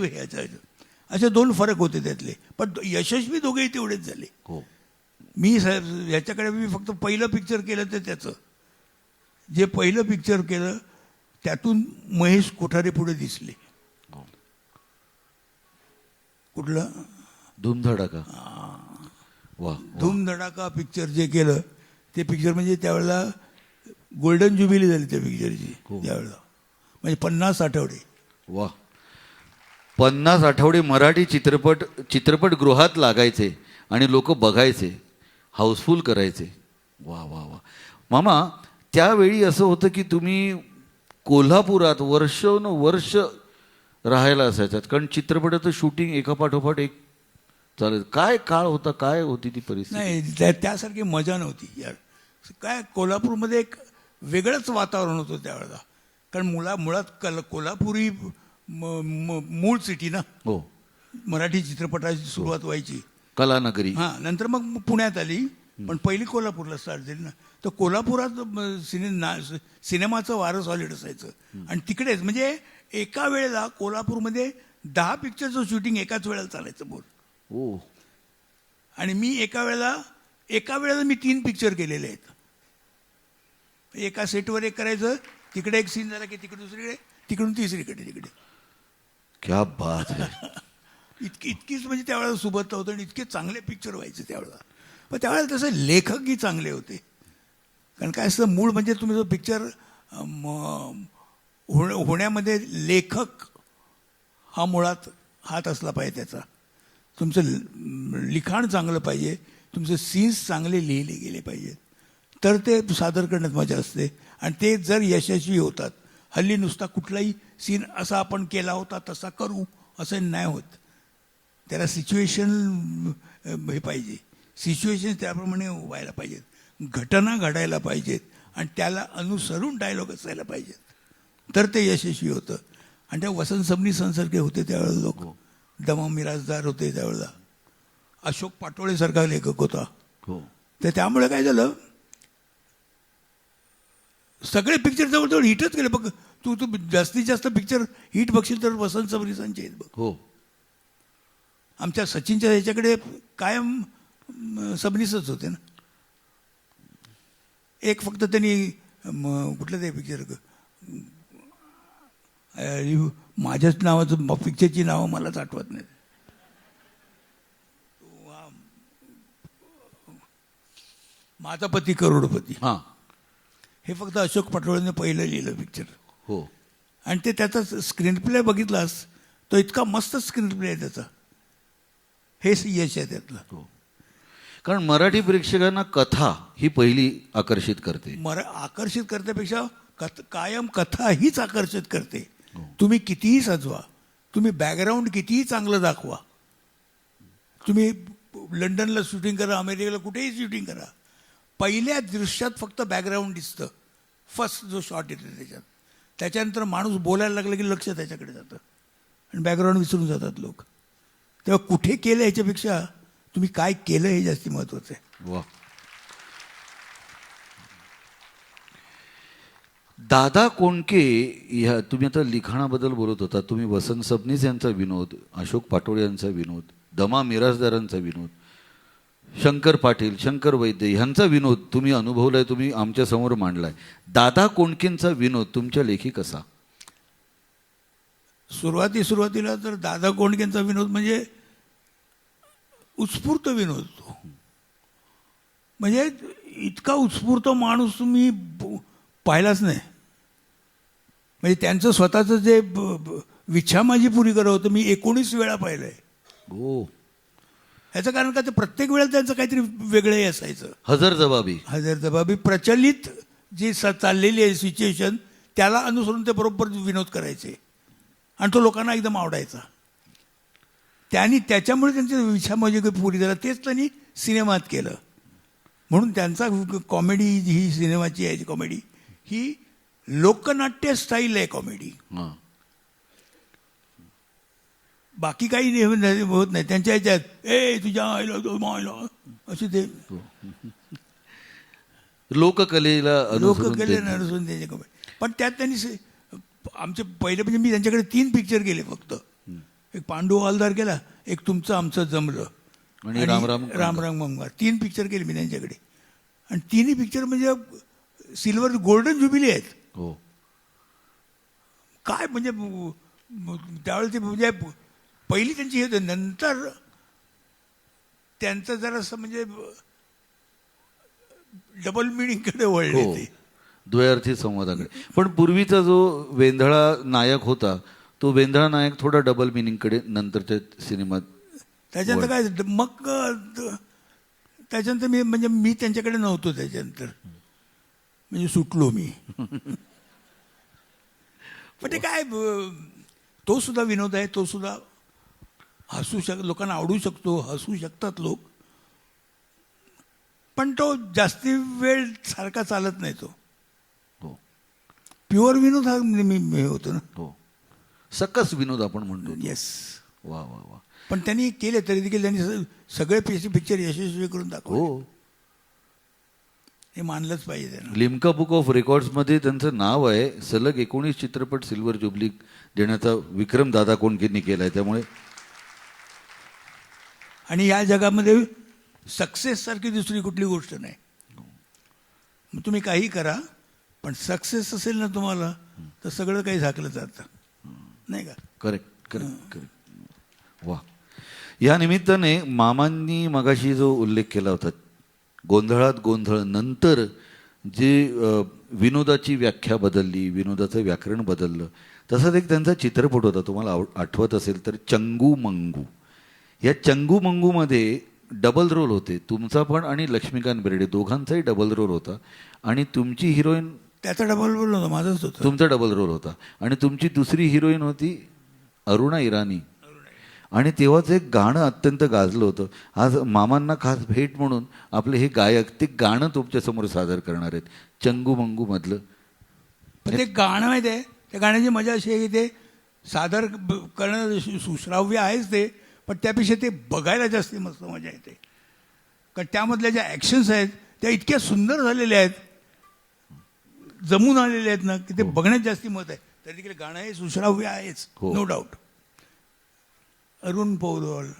असे दोन फरक होते त्यातले, पण यशस्वी दोघेही तेवढेच झाले. हो, मी ह्याच्याकडे मी फक्त पहिलं पिक्चर केलं तर त्याचं जे पहिलं पिक्चर केलं त्यातून महेश कोठारे पुढे दिसले. कुठलं धूमधडाका. वा, धूमधडाका पिक्चर जे केलं ते पिक्चर म्हणजे त्यावेळेला गोल्डन ज्युबिली झाली त्या पिक्चरची. त्यावेळेला म्हणजे 50 आठवडे. वा, 50 आठवडे मराठी चित्रपटगृहात लागायचे आणि लोक बघायचे, हाऊसफुल करायचे. वा वा वा. मामा, त्यावेळी असं होतं की तुम्ही कोल्हापुरात वर्ष राहायला असायच्यात, कारण चित्रपटाचं शूटिंग एकापाठोपाठ एक चालेल. काय काळ होता, काय होती ती परिस्थिती. नाही, त्यासारखी मजा नव्हती यार. काय कोल्हापूरमध्ये एक वेगळंच वातावरण होतं त्यावेळेला, कारण मुळात कोल्हापुरी मूळ सिटी ना. हो, मराठी चित्रपटाची सुरुवात व्हायची कलानगरी. हां, नंतर मग पुण्यात आली, पण पहिली कोल्हापूरला स्टार्ट झाली ना. तर कोल्हापुरात सिनेमाचं वारं सॉलिड असायचं आणि तिकडेच म्हणजे एका वेळेला कोल्हापूरमध्ये 10 पिक्चरचं शूटिंग एकाच वेळेला चालायचं. बोल. ओ, आणि मी एका वेळेला मी 3 पिक्चर केलेले आहेत. एका सेटवर एक करायचं, तिकडे एक सीन झाला की तिकडे दुसरीकडे, तिकडून तिसरीकडे, तिकडे. क्या बात है. इतकीच म्हणजे त्यावेळेला सुबत्ता होतं आणि इतके चांगले पिक्चर व्हायचे त्यावेळेला. पण त्यावेळेला तसे लेखकही चांगले होते. कारण काय असतं, मूळ म्हणजे तुम्ही जो पिक्चर होण्यामध्ये लेखक हा मुळात हात असला पाहिजे त्याचा. तुमचं लिखाण चांगलं पाहिजे, तुमचे सीन्स चांगले लिहिले गेले पाहिजेत, तर ते सादर करण्यात मजा असते. आणि ते जर यशस्वी होतात. हल्ली नुसता कुठलाही सीन असा आपण केला होता तसा करू असं नाही होत. त्याला सिच्युएशन हे पाहिजे, सिच्युएशन त्याप्रमाणे व्हायला पाहिजेत, घटना घडायला पाहिजेत आणि त्याला अनुसरून डायलॉग असायला पाहिजेत, तर ते यशस्वी होतं. आणि त्या वसंत सबनीसांसारखे होते त्यावेळेला लोक. दमा मिराजदार होते त्यावेळेला. अशोक पाटोळेसारखा लेखक होता. तर त्यामुळे काय झालं, सगळे पिक्चर जवळजवळ हिटच गेले. बघ तू जास्तीत जास्त पिक्चर हिट बघशील तर वसंत सबनीसांचे आहेत बघ. हो. आमच्या सचिनच्या ह्याच्याकडे कायम सबनीसच होते ना. एक फक्त त्यांनी कुठलं ते पिक्चर, माझ्याच नावाचं पिक्चरची नावं मलाच आठवत नाही. माझा पती करोडपती. हां. हे फक्त अशोक पटोळेने पहिलं लिहिलं पिक्चर. हो. आणि ते त्याचा स्क्रीन प्ले बघितलास तो इतका मस्त स्क्रीन प्ले आहे त्याचा. हेच यश आहे त्यातलं. हो. कारण मराठी प्रेक्षकांना कथा ही पहिली आकर्षित करते. आकर्षित करण्यापेक्षा कायम कथा हीच आकर्षित करते. तुम्ही कितीही सजवा, तुम्ही बॅकग्राऊंड कितीही चांगलं दाखवा, तुम्ही लंडनला शूटिंग करा, अमेरिकेला कुठेही शूटिंग करा, पहिल्या दृश्यात फक्त बॅकग्राऊंड दिसतं. फर्स्ट जो शॉट येतो त्याच्यानंतर माणूस बोलायला लागला की लक्ष त्याच्याकडे जातं आणि बॅकग्राऊंड विसरून जातात लोक. तेव्हा कुठे केलं ह्याच्यापेक्षा तुम्ही काय केलं हे जास्ती महत्वाचं आहे. वा. दादा कोंडके ह्या, तुम्ही आता लिखाणाबद्दल बोलत होता. तुम्ही वसंत सबनीस यांचा विनोद, अशोक पाटोळे यांचा विनोद, दमा मिराजदारांचा विनोद, शंकर पाटील, शंकर वैद्य ह्यांचा विनोद तुम्ही अनुभवलाय, तुम्ही आमच्या समोर मांडलाय. दादा कोंडकेंचा विनोद तुमच्या लेखी कसा? सुरुवातीला तर दादा कोंडकेंचा विनोद म्हणजे उत्स्फूर्त विनोद. तो म्हणजे इतका उत्स्फूर्त माणूस तुम्ही पाहिलाच नाही. म्हणजे त्यांचं स्वतःचं जे विच्छा माझी पुरी करा होतं मी 19 वेळा पाहिलंय. हो. ह्याचं कारण का, ते प्रत्येक वेळेला त्यांचं काहीतरी वेगळंही असायचं. हजरजबाबी प्रचलित जी चाललेली आहे सिच्युएशन त्याला अनुसरून ते बरोबर विनोद करायचे आणि तो लोकांना एकदम आवडायचा. त्याच्यामुळे त्यांची विच्छा माझी पुरी झाला. तेच त्यांनी सिनेमात केलं. म्हणून त्यांचा कॉमेडी ही सिनेमाची आहे कॉमेडी ही लोकनाट्य स्टाईल आहे कॉमेडी. बाकी काही होत नाही त्यांच्या ह्याच्यात. तुझ्या आईला असे ते लोककलेला अनुसरून त्याचे कॉमेडी. पण त्यात त्यांनी आमचे पहिले म्हणजे मी त्यांच्याकडे 3 पिक्चर गेले फक्त. एक पांडू हवालदार केला, एक तुमचं आमचं जमलं आणि राम मंगवार. 3 पिक्चर केले मी त्यांच्याकडे. आणि 3ही पिक्चर म्हणजे सिल्वर गोल्डन ज्युबिली आहेत. हो. काय म्हणजे त्यावेळेला ते म्हणजे पहिली त्यांची हे, नंतर त्यांचं जरासं म्हणजे डबल मिनिंगकडे वळले ते, द्वयार्थी संवादाकडे. पण पूर्वीचा जो वेंधळा नायक होता तो वेंधळा नायक थोडा डबल मिनिंगकडे नंतरच्या सिनेमात. त्याच्यानंतर काय मग त्याच्यानंतर मी त्यांच्याकडे नव्हतो. त्याच्यानंतर म्हणजे सुटलो मी. पण ते काय, तो सुद्धा विनोद आहे. तो सुद्धा लोकांना आवडू शकतो, हसू शकतात लोक. पण तो जास्ती वेळ सारखा चालत नाही. तो प्युअर विनोद हा मी होतो ना. हो. सकस विनोद आपण म्हणतो. येस. वा वा वा. पण त्यांनी केले तरी देखील त्यांनी सगळे पिक्चर यशस्वी करून दाखवले. हो. हे मानलंच पाहिजे त्यांना. लिम्का बुक ऑफ रेकॉर्ड्समध्ये त्यांचं नाव आहे. सलग 19 चित्रपट सिल्वर जुबली देण्याचा विक्रम दादा कोंडकेंनी केलाय. त्यामुळे आणि या जगामध्ये सक्सेससारखी दुसरी कुठली गोष्ट नाही. मग तुम्ही काही करा, पण सक्सेस असेल ना तुम्हाला, तर सगळं काही झाकलं जातं, नाही का? Correct correct correct. वा. या निमित्ताने मामांनी मगाशी जो उल्लेख केला होता, गोंधळात गोंधळ नंतर जे विनोदाची व्याख्या बदलली, विनोदाचं व्याकरण बदललं, तसाच एक त्यांचा चित्रपट होता, तुम्हाला आठवत असेल तर, चंगू मंगू. या चंगू मंगूमध्ये डबल रोल होते, तुमचा पण आणि लक्ष्मीकांत बेर्डे दोघांचाही डबल रोल होता. आणि तुमची हिरोईन, त्याचा डबल रोल होता, माझाच होता. तुमचा डबल रोल होता. आणि तुमची दुसरी हिरोईन होती अरुणा इराणी. आणि तेव्हाच एक गाणं अत्यंत गाजलं होतं. आज मामांना खास भेट म्हणून आपले हे गायक ते गाणं तुमच्यासमोर सादर करणार आहेत, चंगू मंगू मधलं. पण ते गाणं माहिती आहे, त्या गाण्याची मजा अशी आहे की ते सादर करणं सुश्राव्य आहेच ते, पण त्यापेक्षा ते बघायला जास्ती मस्त मजा येते. कारण त्यामधल्या ज्या ॲक्शन्स आहेत त्या इतक्या सुंदर झालेल्या आहेत, जमून आलेले आहेत ना, की ते बघण्यात जास्ती मत आहे. तरी देखील गाणं हे सुश्राव्य आहेच, हो. No doubt. अरुण पौडवाल,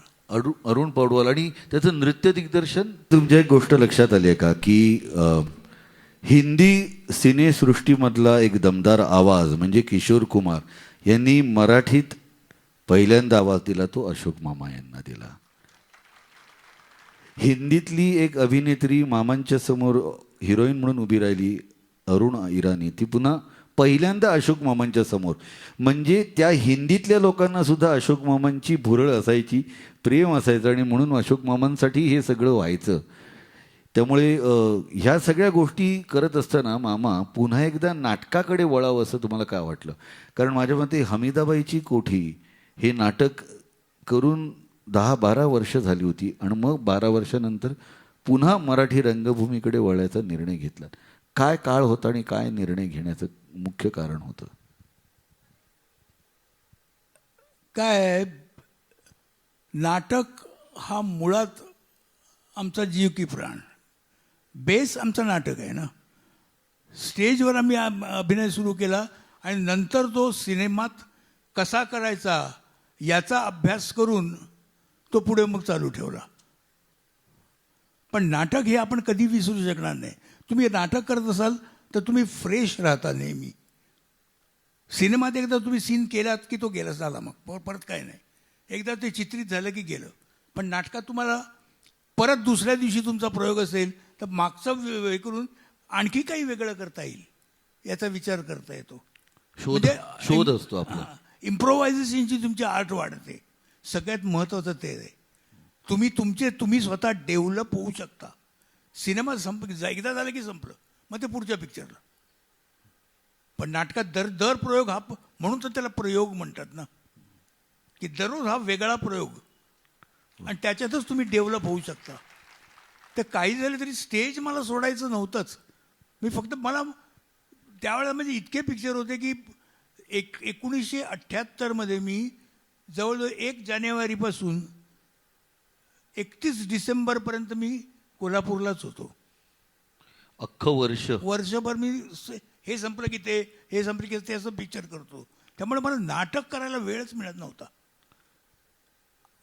अरुण पौडवाल आणि त्याचं नृत्य दिग्दर्शन. तुमच्या एक गोष्ट लक्षात आली आहे का की हिंदी सिनेसृष्टीमधला एक दमदार आवाज म्हणजे किशोर कुमार यांनी मराठीत पहिल्यांदा आवाज दिला तो अशोक मामा यांना दिला. हिंदीतली एक अभिनेत्री मामांच्या समोर हिरोईन म्हणून उभी राहिली, अरुण इराणी, ती पुन्हा पहिल्यांदा अशोक मामांच्या समोर. म्हणजे त्या हिंदीतल्या लोकांना सुद्धा अशोक मामांची भुरळ असायची, प्रेम असायचं, आणि म्हणून अशोक मामांसाठी हे सगळं व्हायचं. त्यामुळे ह्या सगळ्या गोष्टी करत असताना मामा पुन्हा एकदा नाटकाकडे वळावं असं तुम्हाला काय वाटलं? कारण माझ्या मते हमीदाबाईची कोठी हे नाटक करून 10-12 वर्ष झाली होती आणि मग 12 वर्षानंतर पुन्हा मराठी रंगभूमीकडे वळायचा निर्णय घेतला. काय काळ होता आणि काय निर्णय घेण्याचं मुख्य कारण होतं? काय, नाटक हा मुळात आमचा जीव की प्राण, बेस आमचं नाटक आहे ना. स्टेजवर आम्ही अभिनय सुरू केला आणि नंतर तो सिनेमात कसा करायचा याचा अभ्यास करून तो पुढे मग चालू ठेवला. पण नाटक हे आपण कधी विसरू शकणार नाही. तुम्ही नाटक करत असाल तर तुम्ही फ्रेश राहता नेहमी. सिनेमात एकदा तुम्ही सीन केलात की तो गेला, झाला, मग परत काय नाही. एकदा ते चित्रित झालं की गेलं. पण नाटकात तुम्हाला परत दुसऱ्या दिवशी तुमचा प्रयोग असेल तर मागचं हे करून आणखी काही वेगळं करता येईल याचा विचार करता येतो. शोध असतो आपला. इम्प्रोव्हायझेशनची तुमची आर्ट वाढते. सगळ्यात महत्त्वाचं ते आहे. तुम्ही स्वतः डेव्हलप होऊ शकता. सिनेमा एकदा झालं की संपलं, मग ते पुढच्या पिक्चरला. पण नाटकात दर प्रयोग हा, म्हणून तर त्याला प्रयोग म्हणतात ना, की दररोज हा वेगळा प्रयोग, आणि त्याच्यातच तुम्ही डेव्हलप होऊ शकता. तर काही झालं तरी स्टेज मला सोडायचं नव्हतंच. मी फक्त मला त्यावेळेला म्हणजे इतके पिक्चर होते की 1978 मी जवळजवळ 1 जानेवारीपासून 31 डिसेंबरपर्यंत मी कोल्हापूरलाच होतो. अख्खं वर्षभर मी हे संपलं की ते, हे संपलं की ते, असं पिक्चर करतो. त्यामुळे मला नाटक करायला वेळच मिळत नव्हता.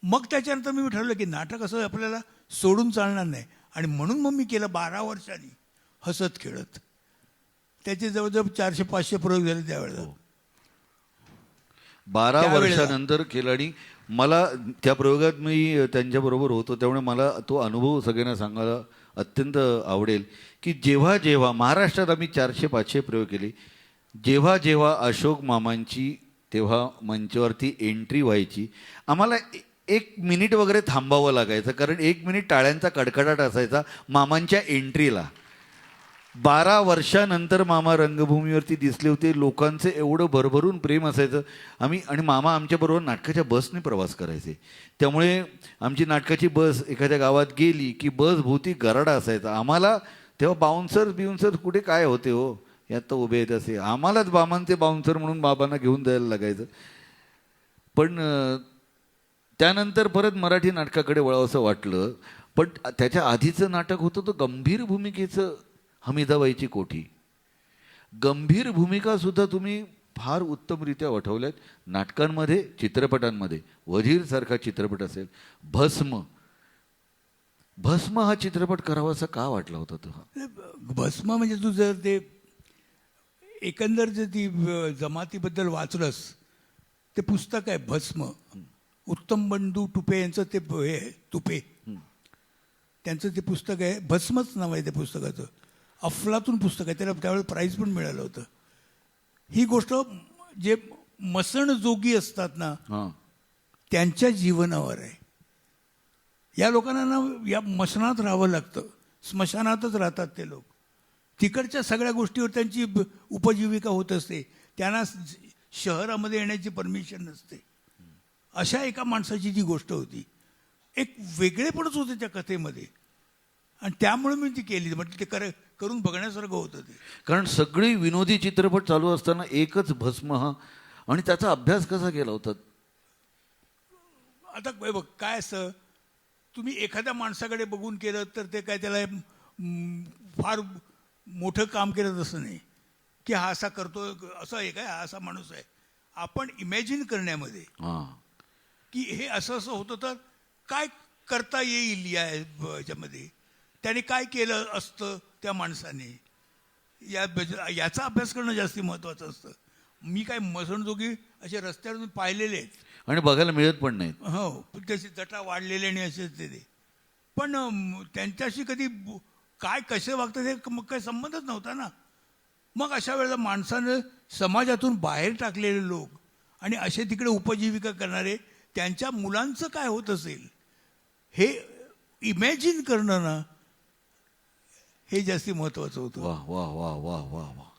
मग त्याच्यानंतर मी ठरवलं की नाटक असं आपल्याला सोडून चालणार नाही, आणि म्हणून मग मी केलं 12 वर्षांनी हसत खेळत. त्याचे जवळजवळ 400-500 प्रयोग झाले त्यावेळेला. 12 वर्षानंतर केलं. आणि मला त्या प्रयोगात मी त्यांच्याबरोबर होतो, त्यामुळे मला तो अनुभव सगळ्यांना सांगायला अत्यंत आवडेल की जेव्हा जेव्हा महाराष्ट्रात आम्ही 400-500 प्रयोग केले, जेव्हा जेव्हा अशोक मामांची तेव्हा मंचावरती एंट्री व्हायची, आम्हाला 1 मिनिट वगैरे थांबावं लागायचं, कारण 1 मिनिट टाळ्यांचा कडकडाट असायचा मामांच्या एंट्रीला. 12 वर्षानंतर मामा रंगभूमीवरती दिसले होते. लोकांचं एवढं भरभरून प्रेम असायचं. आणि मामा आमच्याबरोबर नाटकाच्या बसने प्रवास करायचे. त्यामुळे आमची नाटकाची बस एखाद्या गावात गेली की बस भोवती गराडा असायचा. आम्हाला तेव्हा बाउन्सर कुठे काय होते हो, यात तर उभे आहेत असे, आम्हालाच बाबांचे बाउन्सर म्हणून बाबांना घेऊन जायला लागायचं. पण त्यानंतर परत मराठी नाटकाकडे वळावंसं वाटलं. पण त्याच्या आधीचं नाटक होतं तो गंभीर भूमिकेचं हमीदाबाईची कोठी. गंभीर भूमिका सुद्धा तुम्ही फार उत्तमरित्या वठवल्यात नाटकांमध्ये, चित्रपटांमध्ये. वजीर सारखा चित्रपट असेल, भस्म, भस्म हा चित्रपट करावासा का वाटला होता तो? भस्म म्हणजे तू जर ते एकंदर जर ती जमातीबद्दल वाचलंस, ते पुस्तक आहे भस्म. उत्तम बंधू टुपे यांचं ते हे आहे, तुपे त्यांचं ते पुस्तक आहे. भस्मच नाव आहे त्या पुस्तकाचं. अफलातून पुस्तक आहे, त्याला त्यावेळेस प्राईज पण मिळालं होतं. ही गोष्ट जे मसणजोगी असतात ना हां. त्यांच्या जीवनावर आहे. या लोकांना ना या मसणात राहावं लागतं, स्मशानातच राहतात ते लोक. तिकडच्या सगळ्या गोष्टीवर त्यांची उपजीविका होत असते. त्यांना शहरामध्ये येण्याची परमिशन नसते. अशा एका माणसाची जी गोष्ट होती, एक वेगळेपणच होते त्या कथेमध्ये, आणि त्यामुळे मी ती केली. म्हटलं ते करून बघण्यासारखं होतं ते. कारण सगळी विनोदी चित्रपट चालू असताना एकच भस्म हा, आणि त्याचा अभ्यास कसा केला होता? आता बघ काय असतं, तुम्ही एखाद्या माणसाकडे बघून केलं तर ते काय त्याला फार मोठं काम केलं तसं नाही की हा असा करतो, असं आहे काय, हा असा माणूस आहे. आपण इमॅजिन करण्यामध्ये हां. की हे असं असं होतं तर काय करता येईल या ह्याच्यामध्ये, त्याने काय केलं असतं त्या माणसाने, याचा अभ्यास करणं जास्ती महत्त्वाचं असतं. मी काय मसणजोगी असे रस्त्यावरून पाहिलेले आहेत, आणि बघायला मिळत पण नाहीत. हो, त्याची जटा वाढलेले आणि असेच ते. पण त्यांच्याशी कधी काय कसे वागतात हे मग काही संबंधच नव्हता ना. मग अशा वेळेला माणसानं समाजातून बाहेर टाकलेले लोक आणि असे तिकडे उपजीविका करणारे त्यांच्या मुलांचं काय होत असेल हे इमॅजिन करणं ना, हे जास्ती महत्त्वाचं होतं. वा वा वा वा वा वा.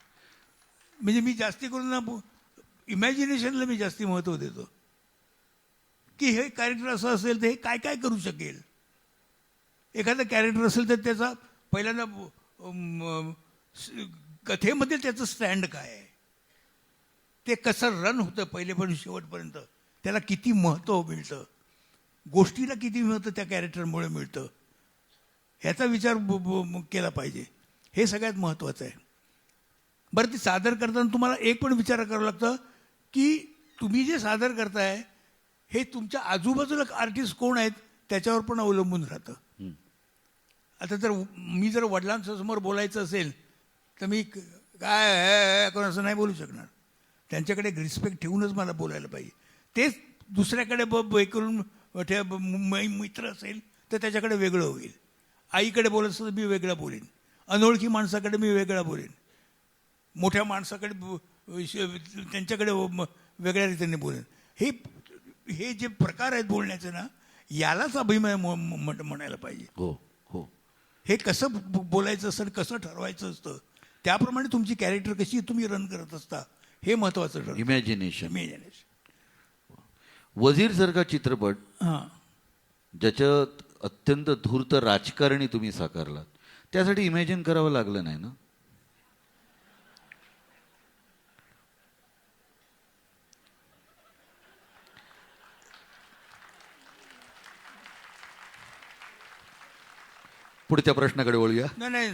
म्हणजे मी जास्ती करून ना इमॅजिनेशनला मी जास्ती महत्त्व देतो की हे कॅरेक्टर असं असेल तर हे काय काय करू शकेल. एखादं कॅरेक्टर असेल तर त्याचा पहिल्यांदा कथेमध्ये त्याचं स्टँड काय आहे, ते कसं रन होतं पहिले पण शेवटपर्यंत, त्याला किती महत्त्व मिळतं, गोष्टीला किती महत्त्व त्या कॅरेक्टरमुळे मिळतं, ह्याचा विचार केला पाहिजे. हे सगळ्यात महत्त्वाचं आहे. बरं, ते सादर करताना तुम्हाला एक पण विचार करावं लागतं की तुम्ही जे सादर करताय हे तुमच्या आजूबाजूला आर्टिस्ट कोण आहेत त्याच्यावर पण अवलंबून राहतं. आता मी जर वडिलांच्या समोर बोलायचं असेल तर मी काय कोण असं नाही बोलू शकणार. त्यांच्याकडे एक रिस्पेक्ट ठेवूनच मला बोलायला पाहिजे. तेच दुसऱ्याकडे हे करून मित्र असेल तर त्याच्याकडे वेगळं होईल. आईकडे बोलत असतं तर मी वेगळा बोलेन, अनोळखी माणसाकडे मी वेगळा बोलेन, मोठ्या माणसाकडे त्यांच्याकडे वेगळ्या रीतीने बोलेन. हे जे प्रकार आहेत बोलण्याचे ना, यालाच अभिमान म्हणायला पाहिजे. हो हो. हे कसं बोलायचं असतं, कसं ठरवायचं असतं, त्याप्रमाणे तुमची कॅरेक्टर कशी तुम्ही रन करत असता हे महत्त्वाचं ठरतं. इमॅजिनेशन. इमॅजिनेशन. वजीर सारखा चित्रपट हां, ज्याच्यात अत्यंत धूर्त राजकारणी तुम्ही साकारलात, त्यासाठी इमॅजिन करावं लागलं नाही ना? पुढच्या प्रश्नाकडे वळूया. नाही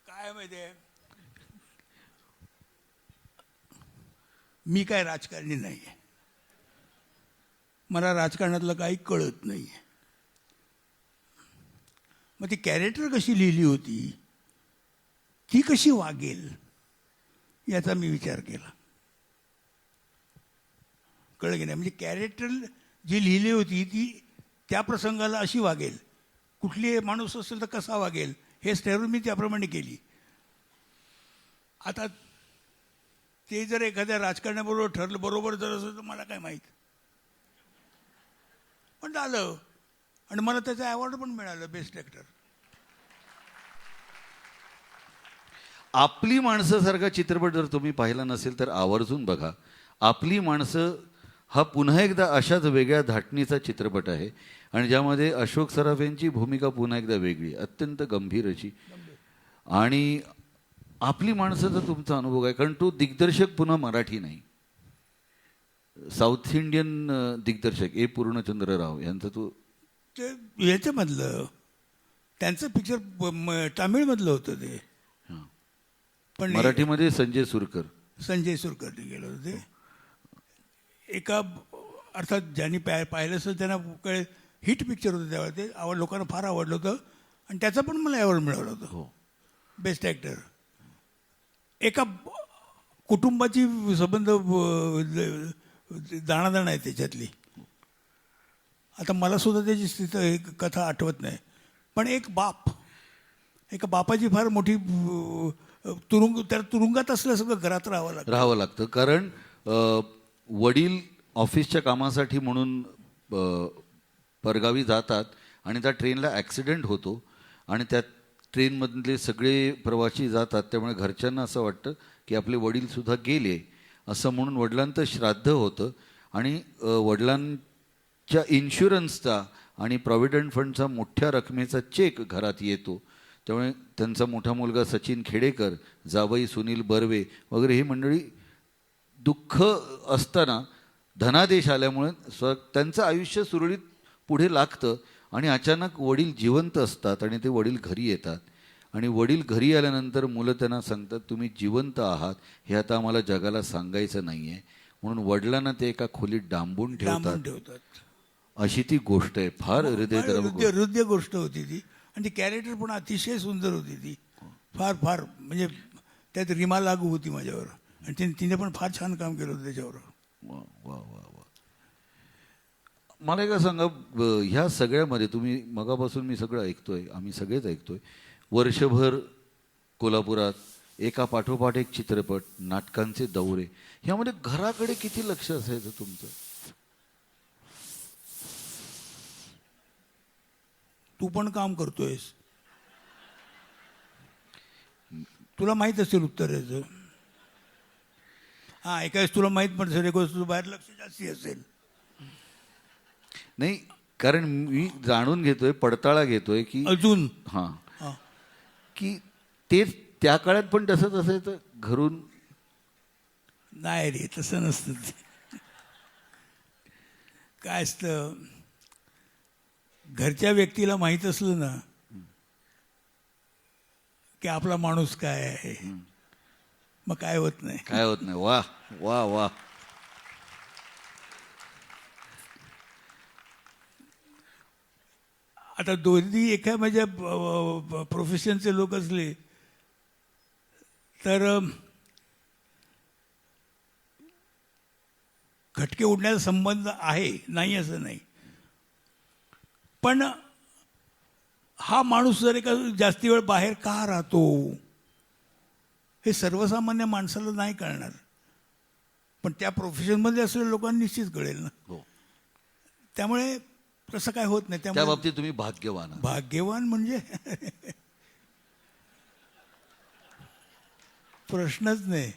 काय माहितीये, मी काय राजकारणी नाही आहे, मला राजकारणातलं काही कळत नाही आहे. मग ती कॅरेक्टर कशी लिहिली होती, ती कशी वागेल याचा मी विचार केला. कळलं की नाही? म्हणजे कॅरेक्टर जी लिहिली होती ती त्या प्रसंगाला अशी वागेल, कुठली माणूस असेल तर कसा वागेल हे ठरवून मी त्याप्रमाणे केली. आता ते जर एखाद्या राजकारण्याबरोबर ठरलं बरोबर जर असेल तर मला काय माहीत, पण झालं आणि मला त्याचं अवॉर्ड पण मिळालं, बेस्ट ॲक्टर. आपली माणसं सारखा चित्रपट जर तुम्ही पाहिला नसेल तर आवर्जून बघा. आपली माणसं हा पुन्हा एकदा अशाच वेगळ्या धाटणीचा चित्रपट आहे आणि ज्यामध्ये अशोक सराफ यांची भूमिका पुन्हा एकदा वेगळी, अत्यंत गंभीर अशी. आणि आपली माणसाचा तुमचा अनुभव आहे, कारण तो दिग्दर्शक पुन्हा मराठी नाही, साऊथ इंडियन दिग्दर्शक ए पूर्णचंद्र राव यांचा तो. ते ह्याच्यामधलं त्यांचं पिक्चर तामिळमधलं होतं ते, पण मराठीमध्ये संजय सुरकर संजय सुरकरने गेलं होतं ते. एका अर्थात ज्यांनी पाहिलं असेल त्यांना कळेल, हिट पिक्चर होतं त्यावेळेला, ते लोकांना फार आवडलं होतं आणि त्याचं पण मला अवॉर्ड मिळालं होतं, हो. Best actor. एका कुटुंबाची संबंध दाणादाण आहे त्याच्यातली. आता मला सुद्धा त्याची स्थिती एक कथा आठवत नाही, पण एका बापाची फार मोठी त्याला तुरुंगात असल्यासारखं घरात राहावं लागतं. कारण वडील ऑफिसच्या कामासाठी म्हणून परगावी जातात आणि त्या ट्रेनला ॲक्सिडेंट होतो आणि त्या ट्रेनमधले सगळे प्रवासी जातात, त्यामुळे घरच्यांना असं वाटतं की आपले वडीलसुद्धा गेले असं म्हणून वडिलांचं श्राद्ध होतं आणि वडिलांच्या इन्शुरन्सचा आणि प्रॉव्हिडंट फंडचा मोठ्या रकमेचा चेक घरात येतो. त्यामुळे त्यांचा मोठा मुलगा सचिन खेडेकर, जावई सुनील बर्वे वगैरे ही मंडळी दुःख असताना धनादेश आल्यामुळे त्यांचं आयुष्य सुरळीत पुढे लागतं आणि अचानक वडील जिवंत असतात आणि ते वडील घरी येतात आणि वडील घरी आल्यानंतर मुलं त्यांना सांगतात, तुम्ही जिवंत आहात हे आता आम्हाला जगाला सांगायचं नाही आहे, म्हणून वडिलांना ते एका खोलीत डांबून ठेवतात. अशी ती गोष्ट आहे. फार हृदय गोष्ट होती ती आणि ती कॅरेक्टर पण अतिशय सुंदर होती ती. फार फार म्हणजे त्यात रीमा लागू होती माझ्यावर आणि तिने पण फार छान काम केलं होतं त्याच्यावर. वा वा वा वा. मला एक सांगा, ह्या सगळ्यामध्ये तुम्ही मगापासून मी सगळं ऐकतोय, आम्ही सगळेच ऐकतोय, वर्षभर कोल्हापुरात एका पाठोपाठ एक चित्रपट, नाटकांचे दौरे, ह्यामध्ये घराकडे किती लक्ष असायचं तुमचं? तू पण काम करतोयस, तुला माहीत असेल उत्तर याचं. हां, एका वेळेस तुला माहीत पण असेल, तुझं बाहेर लक्ष जास्ती असेल. नाही, कारण मी जाणून घेतोय, पडताळा घेतोय की अजून हां की तेच त्या काळात पण तसंच असायचं घरून. नाही रे, तसं नसतं ते. काय असतं, घरच्या व्यक्तीला माहीत असलं ना की आपला माणूस काय आहे, मग काय होत नाही. वा वा वा. आता दोन्ही एका माझ्या प्रोफेशनचे लोक असले तर खटके उडण्याचा संबंध आहे, नाही असं नाही, पण हा माणूस जर एका जास्ती वेळ बाहेर का राहतो हे सर्वसामान्य माणसाला नाही कळणार, पण त्या प्रोफेशनमध्ये असलेल्या लोकांना निश्चित कळेल ना. हो. त्यामुळे तसं काय होत नाही. त्या बाबतीत तुम्ही भाग्यवान. भाग्यवान म्हणजे प्रश्नच नाही.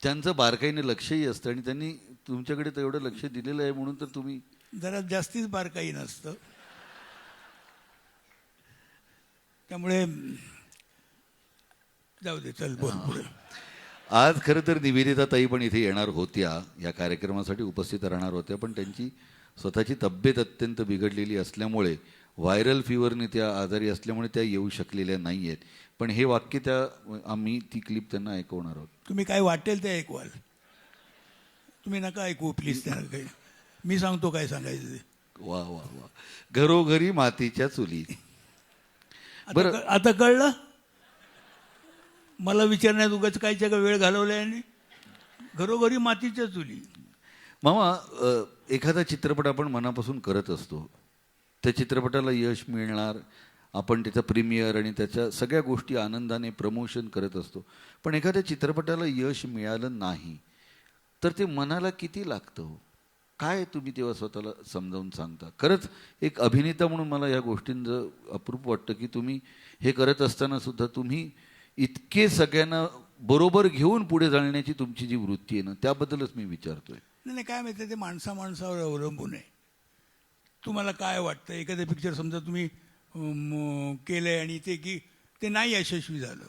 त्यांचं बारकाईने लक्षही असतं आणि त्यांनी तुमच्याकडे तेवढं लक्ष दिलेलं आहे म्हणून तर तुम्ही जरा जास्तीच बारकाई नसतं. त्यामुळे जाऊ दे, चल बोल पुढे. आज खरं तर निवेदिता ताई पण इथे येणार होत्या, या कार्यक्रमासाठी उपस्थित राहणार होत्या, पण त्यांची स्वतःची तब्येत अत्यंत बिघडलेली असल्यामुळे, व्हायरल फीवरने त्या आजारी असल्यामुळे त्या येऊ शकलेल्या नाही आहेत. पण हे वाक्य आम्ही ती क्लिप त्यांना ऐकवणार आहोत. तुम्ही काय वाटेल ते ऐकवाल, तुम्ही नका ऐकू प्लीज. त्यांना काही मी सांगतो काय सांगायचं ते. वा वा वा. घरोघरी मातीच्या चुली. बरं, आता कळलं मला विचारण्यात उगाच काय जगा वेळ घालवलाय. आणि घरोघरी मातीच्या चुली. मामा, एखादा चित्रपट आपण मनापासून करत असतो, त्या चित्रपटाला यश मिळणार, आपण त्याचा प्रीमियर आणि त्याच्या सगळ्या गोष्टी आनंदाने प्रमोशन करत असतो, पण एखाद्या चित्रपटाला यश मिळालं नाही तर ते मनाला किती लागतं हो? काय तुम्ही तेव्हा स्वतःला समजावून सांगता? खरंच एक अभिनेता म्हणून मला या गोष्टींचं अप्रूप वाटतं की तुम्ही हे करत असताना सुद्धा तुम्ही इतके सगळ्यांना बरोबर घेऊन पुढे जाण्याची तुमची जी वृत्ती आहे ना, त्याबद्दलच मी विचारतोय. नाही, काय माहिती, ते माणसावर अवलंबून आहे. तुम्हाला काय वाटतं, एखादं पिक्चर समजा तुम्ही केलं आहे आणि ते नाही यशस्वी झालं,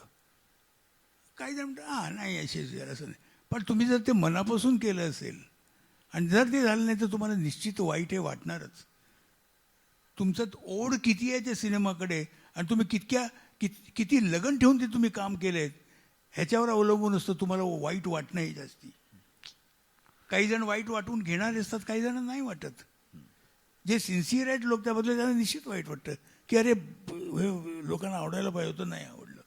काही जण म्हणतात नाही यशस्वी झालं असं नाही, पण तुम्ही जर ते मनापासून केलं असेल आणि जर ते झालं नाही तर तुम्हाला निश्चित वाईट हे वाटणारच. तुमचं ओढ किती आहे त्या सिनेमाकडे आणि तुम्ही किती लगन ठेवून ते तुम्ही काम केलं आहे ह्याच्यावर अवलंबून असतं तुम्हाला वाईट वाटणंही जास्ती. काही जण वाईट वाटून घेणारे असतात, काही जण नाही वाटत. जे सिन्सिअर आहेत लोक त्याबद्दल त्यांना निश्चित वाईट वाटतं की अरे हे लोकांना आवडायला पाहिजे होतं, नाही आवडलं.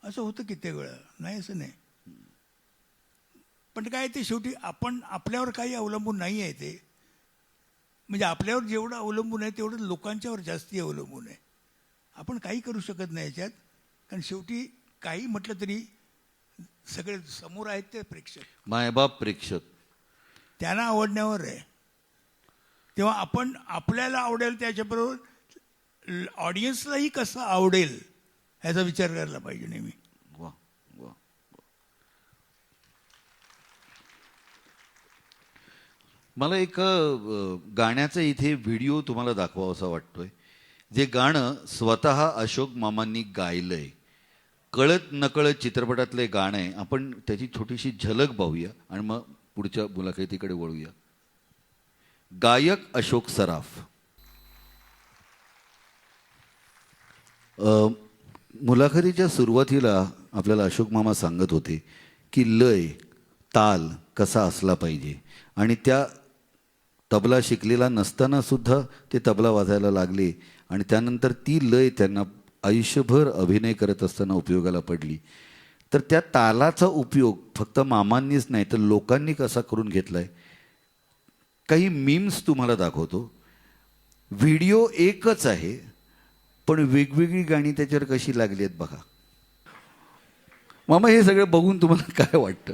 असं होतं कित्येक वेळा, नाही असं नाही. पण काय ते शेवटी आपण आपल्यावर काही अवलंबून नाही आहे ते. म्हणजे आपल्यावर जेवढं अवलंबून आहे तेवढं लोकांच्यावर जास्ती अवलंबून आहे. आपण काही करू शकत नाही याच्यात, कारण शेवटी काही म्हटलं तरी सगळे समोर आहेत ते प्रेक्षक, मायबाप प्रेक्षक. त्यांना आवडण्यावर आहे. तेव्हा आपण आपल्याला आवडेल त्याच्याबरोबर ऑडियन्सलाही कसं आवडेल ह्याचा विचार करायला पाहिजे नेहमी. वा वा. मला एक गाण्याचा इथे व्हिडिओ तुम्हाला दाखवावासा वाटतोय. जे गाणं स्वतः अशोक मामांनी गायलंय, कळत नकळत चित्रपटातले गाणं आहे. आपण त्याची छोटीशी झलक पाहूया आणि मग पुढच्या मुलाखतीकडे वळूया. गायक अशोक सराफ. मुलाखतीच्या सुरुवातीला आपल्याला अशोक मामा सांगत होते की लय ताल कसा असला पाहिजे, आणि त्या तबला शिकलेला नसताना सुद्धा ते तबला वाजायला लागले आणि त्यानंतर ती लय त्यांना आयुष्यभर अभिनय करत असताना उपयोगाला पडली. तर त्या तालाचा उपयोग फक्त मामांनीच नाही तर लोकांनी कसा करून घेतलाय. काही मीम्स तुम्हाला दाखवतो. व्हिडिओ एकच आहे पण वेगवेगळी गाणी त्याच्यावर कशी लागली आहेत बघा. मामा, हे सगळं बघून तुम्हाला काय वाटतं?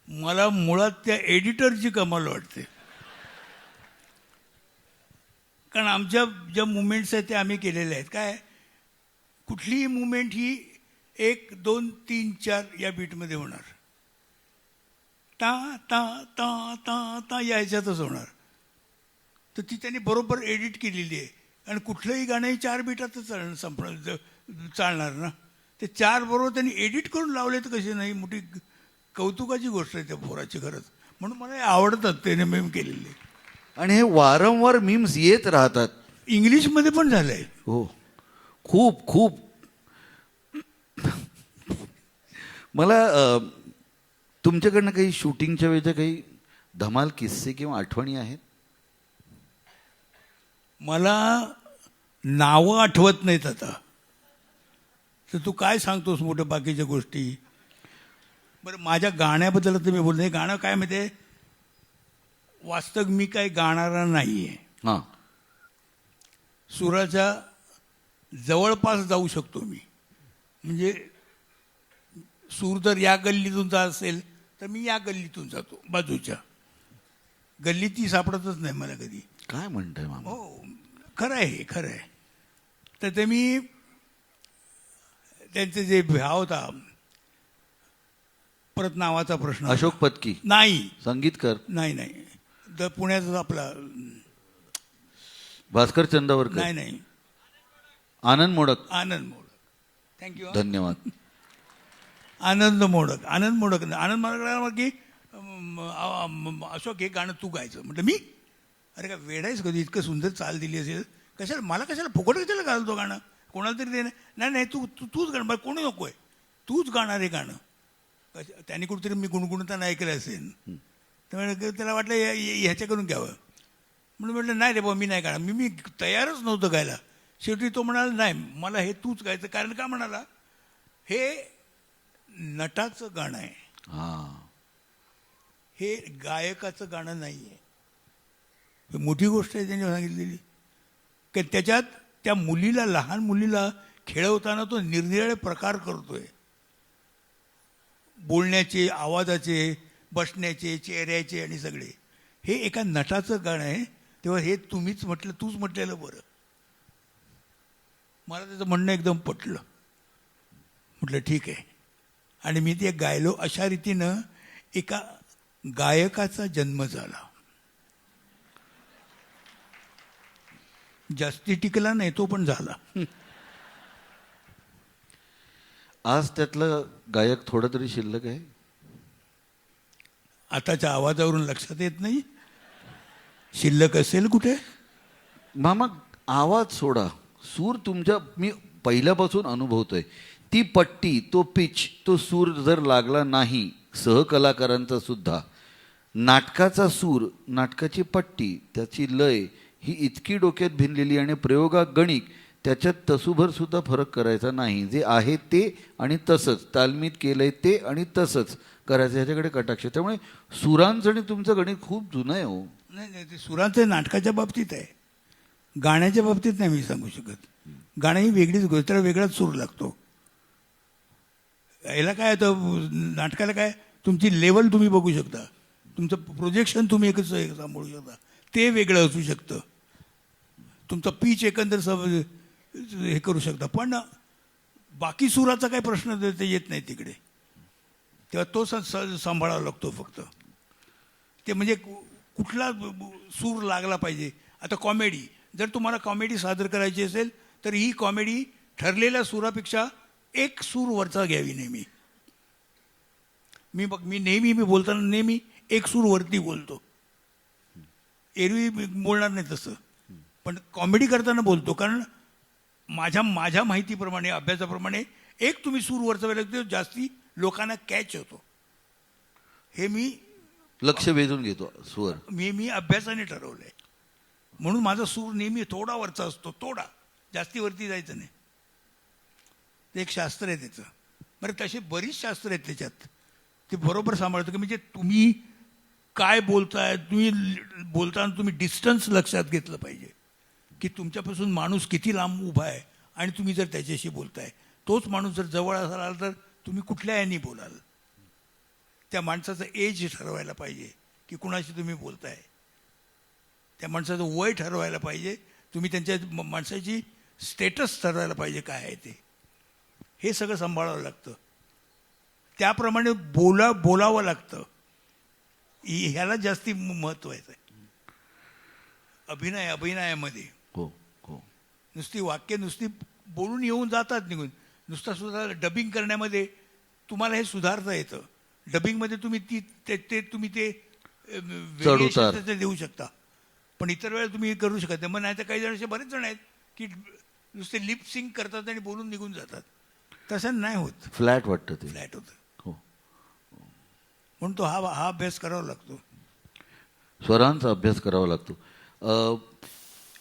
मला मुळात त्या एडिटरची कमाल वाटते. कारण आमच्या ज्या मुवमेंट्स आहेत त्या आम्ही केलेल्या आहेत. काय कुठलीही मुवमेंट ही 1 2 3 4 या बीटमध्ये होणार, ता ता ता ता ता या ह्याच्यातच होणार. तर ती त्यांनी बरोबर एडिट केलेली आहे. आणि कुठलंही गाणंही 4 बीटातच चालणार ना. ते 4 बरोबर त्यांनी एडिट करून लावले तर कसे नाही. मोठी कौतुकाची गोष्ट आहे त्या पोराची खरंच. म्हणून मला हे आवडतात त्याने मेम केलेले. आणि हे वारंवार मीम्स येत राहतात. इंग्लिशमध्ये पण झालंय. हो, खूप खूप. मला तुमच्याकडनं काही शूटिंगच्या वेळेच्या काही धमाल किस्से किंवा आठवणी आहेत? मला नावं आठवत नाहीत आता. तर तू काय सांगतोस मोठं बाकीच्या गोष्टी. बरं, माझ्या गाण्याबद्दल तुम्ही बोलले. हे गाणं काय माहिती, वास्तव मी काय गाणारा नाही आहे. हां. सुराच्या जवळपास जाऊ शकतो मी. म्हणजे सूर जर या गल्लीतून जात असेल तर मी या गल्लीतून जातो, बाजूच्या गल्लीत ती सापडतच नाही मला कधी. काय म्हणताय मामा? हो, खरं आहे, खरं आहे. तर ते मी त्यांचे जे भाव होता, परत नावाचा प्रश्न. अशोक पत्की? नाही, संगीतकार? नाही नाही, पुण्याचा आपला भास्कर चंदावरकर? नाही नाही, आनंद मोडक? आनंद मोडक. थँक्यू. धन्यवाद. आनंद मोडक. आनंद मोडक की अशोक हे गाणं तू गायचं. म्हटलं मी? अरे काय वेडायच कधी, इतकं सुंदर चाल दिली असेल कशाला, मला कशाला फुकट कशाला घालतो गाणं, कोणाला तरी दे. नाही नाही, तूच गाणं, मला कोणी नको आहे, तूच गाणार हे गाणं. त्यांनी कुठेतरी मी गुणगुणताना ऐकलं असेल, तर त्याला वाटलं ह्याच्याकडून घ्यावं. म्हणून म्हटलं नाही रे बाबा, मी नाही गाणं. मी तयारच नव्हतं गायला. शेवटी तो म्हणाला नाही, मला हे तूच गायचं. कारण का म्हणाला, हे नटाचं गाणं आहे, हे गायकाचं गाणं नाही आहे. मोठी गोष्ट आहे त्यांनी सांगितलेली. की त्याच्यात त्या मुलीला, लहान मुलीला खेळवताना तो निरनिराळे प्रकार करतोय, बोलण्याचे, आवाजाचे, बसण्याचे, चेहऱ्याचे आणि सगळे. हे एका नटाचं गाणं आहे. तेव्हा हे तुम्हीच म्हटलं, तूच म्हटलेलं बरं. मला त्याचं म्हणणं एकदम पटलं. म्हटलं ठीक आहे. आणि मी ते गायलो. अशा रीतीनं एका गायकाचा जन्म झाला. जास्ती टिकला नाही, तो पण झाला. आज त्यातलं गायक थोडं तरी शिल्लक आहे? आताच्या आवाजावरून लक्षात येत नाही. शिल्लक असेल कुठे? मामा, आवाज सोडा, सूर तुमच्या मी पहिल्यापासून अनुभवतोय. ती पट्टी, तो पिच, तो सूर जर लागला नाही सहकलाकारांचा सुद्धा, नाटकाचा सूर, नाटकाची पट्टी, त्याची लय ही इतकी डोक्यात भिनलेली आणि प्रयोगागणिक त्याच्यात तसूभर सुद्धा फरक करायचा नाही. जे आहे ते आणि तसंच तालमीत केलंय ते आणि तसंच करायचं, ह्याच्याकडे कटाक्ष. त्यामुळे सुरांचं आणि तुमचं गणित खूप जुनं आहे हो. नाही नाही, ते सुरांचं नाटकाच्या बाबतीत आहे, गाण्याच्या बाबतीत नाही मी सांगू शकत. गाणं ही वेगळीच गोष्ट, त्याला वेगळाच सूर लागतो. याला काय होतं, नाटकाला काय तुमची लेवल तुम्ही बघू शकता, तुमचं प्रोजेक्शन तुम्ही एकच सांभाळू शकता, ते वेगळं असू शकतं. तुमचा पीच एकंदर हे करू शकता, पण बाकी सुराचा काही प्रश्न ते येत नाही तिकडे. तेव्हा तो सांभाळावा लागतो फक्त. ते म्हणजे कुठला सूर लागला पाहिजे. आता कॉमेडी, जर तुम्हाला कॉमेडी सादर करायची असेल तर ही कॉमेडी ठरलेल्या सुरापेक्षा एक सूर वरचा घ्यावी नेहमी. मी बोलताना नेहमी एक सूर वरती बोलतो. एरवी बोलणार नाही तसं, पण कॉमेडी करताना बोलतो, कारण माझ्या माहितीप्रमाणे, अभ्यासाप्रमाणे एक तुम्ही सूर वरचा वेळ जास्ती लोकांना कॅच होतो. हे मी लक्ष वेधून घेतो स्वर. मी अभ्यासाने ठरवलंय. म्हणून माझा सूर नेहमी थोडा वरचा असतो, थोडा, जास्ती वरती जायचं नाही. ते एक शास्त्र आहे त्याचं. बरं, तसे बरीच शास्त्र आहेत त्याच्यात, ते बरोबर सांभाळतं की म्हणजे तुम्ही काय बोलताय, तुम्ही बोलताना तुम्ही डिस्टन्स लक्षात घेतलं पाहिजे की तुमच्यापासून माणूस किती लांब उभा आहे, आणि तुम्ही जर त्याच्याशी बोलताय, तोच माणूस जर जवळ असाल तर तुम्ही कुठल्या याने बोलाल. त्या माणसाचं एज ठरवायला पाहिजे की कुणाशी तुम्ही बोलताय. त्या माणसाचं वय ठरवायला पाहिजे, तुम्ही त्यांच्या माणसाची स्टेटस ठरवायला पाहिजे काय आहे ते. हे सगळं सांभाळावं लागतं. त्याप्रमाणे बोलावं लागतं. ह्याला जास्ती महत्त्वाचं आहे अभिनयामध्ये. हो हो. नुसती वाक्य नुसती बोलून येऊन जातात निघून. नुसता सुद्धा डबिंग करण्यामध्ये तुम्हाला हे सुधारता येतं. डबिंगमध्ये तुम्ही तुम्ही ते चढ-उतार देऊ शकता, पण इतर वेळेला तुम्ही करू शकत नाही. मग नाही तर काही जण असे बरेच जण आहेत की नुसते लिप सिंग करतात आणि बोलून निघून जातात. तसं नाही होत, फ्लॅट वाटतं ते. फ्लॅट होतं. हो. म्हणून तो हा अभ्यास करावा लागतो. स्वरांचा अभ्यास करावा लागतो.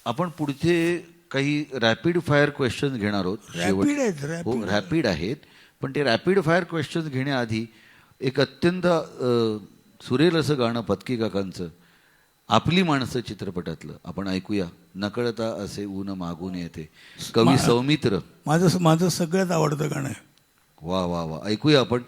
आपण पुढचे काही रॅपिड फायर क्वेश्चन घेणार आहोत. रॅपिड आहेत, हो, रॅपिड आहेत, पण ते रॅपिड फायर क्वेश्चन घेण्याआधी एक अत्यंत सुरेल असं गाणं पत्की काकांचं, आपली माणसं चित्रपटातलं आपण ऐकूया. नकळता असे ऊन मागून येते, कवी सौमित्र. माझं सगळ्यात आवडतं गाणं आहे. वा वा वा, ऐकूया आपण.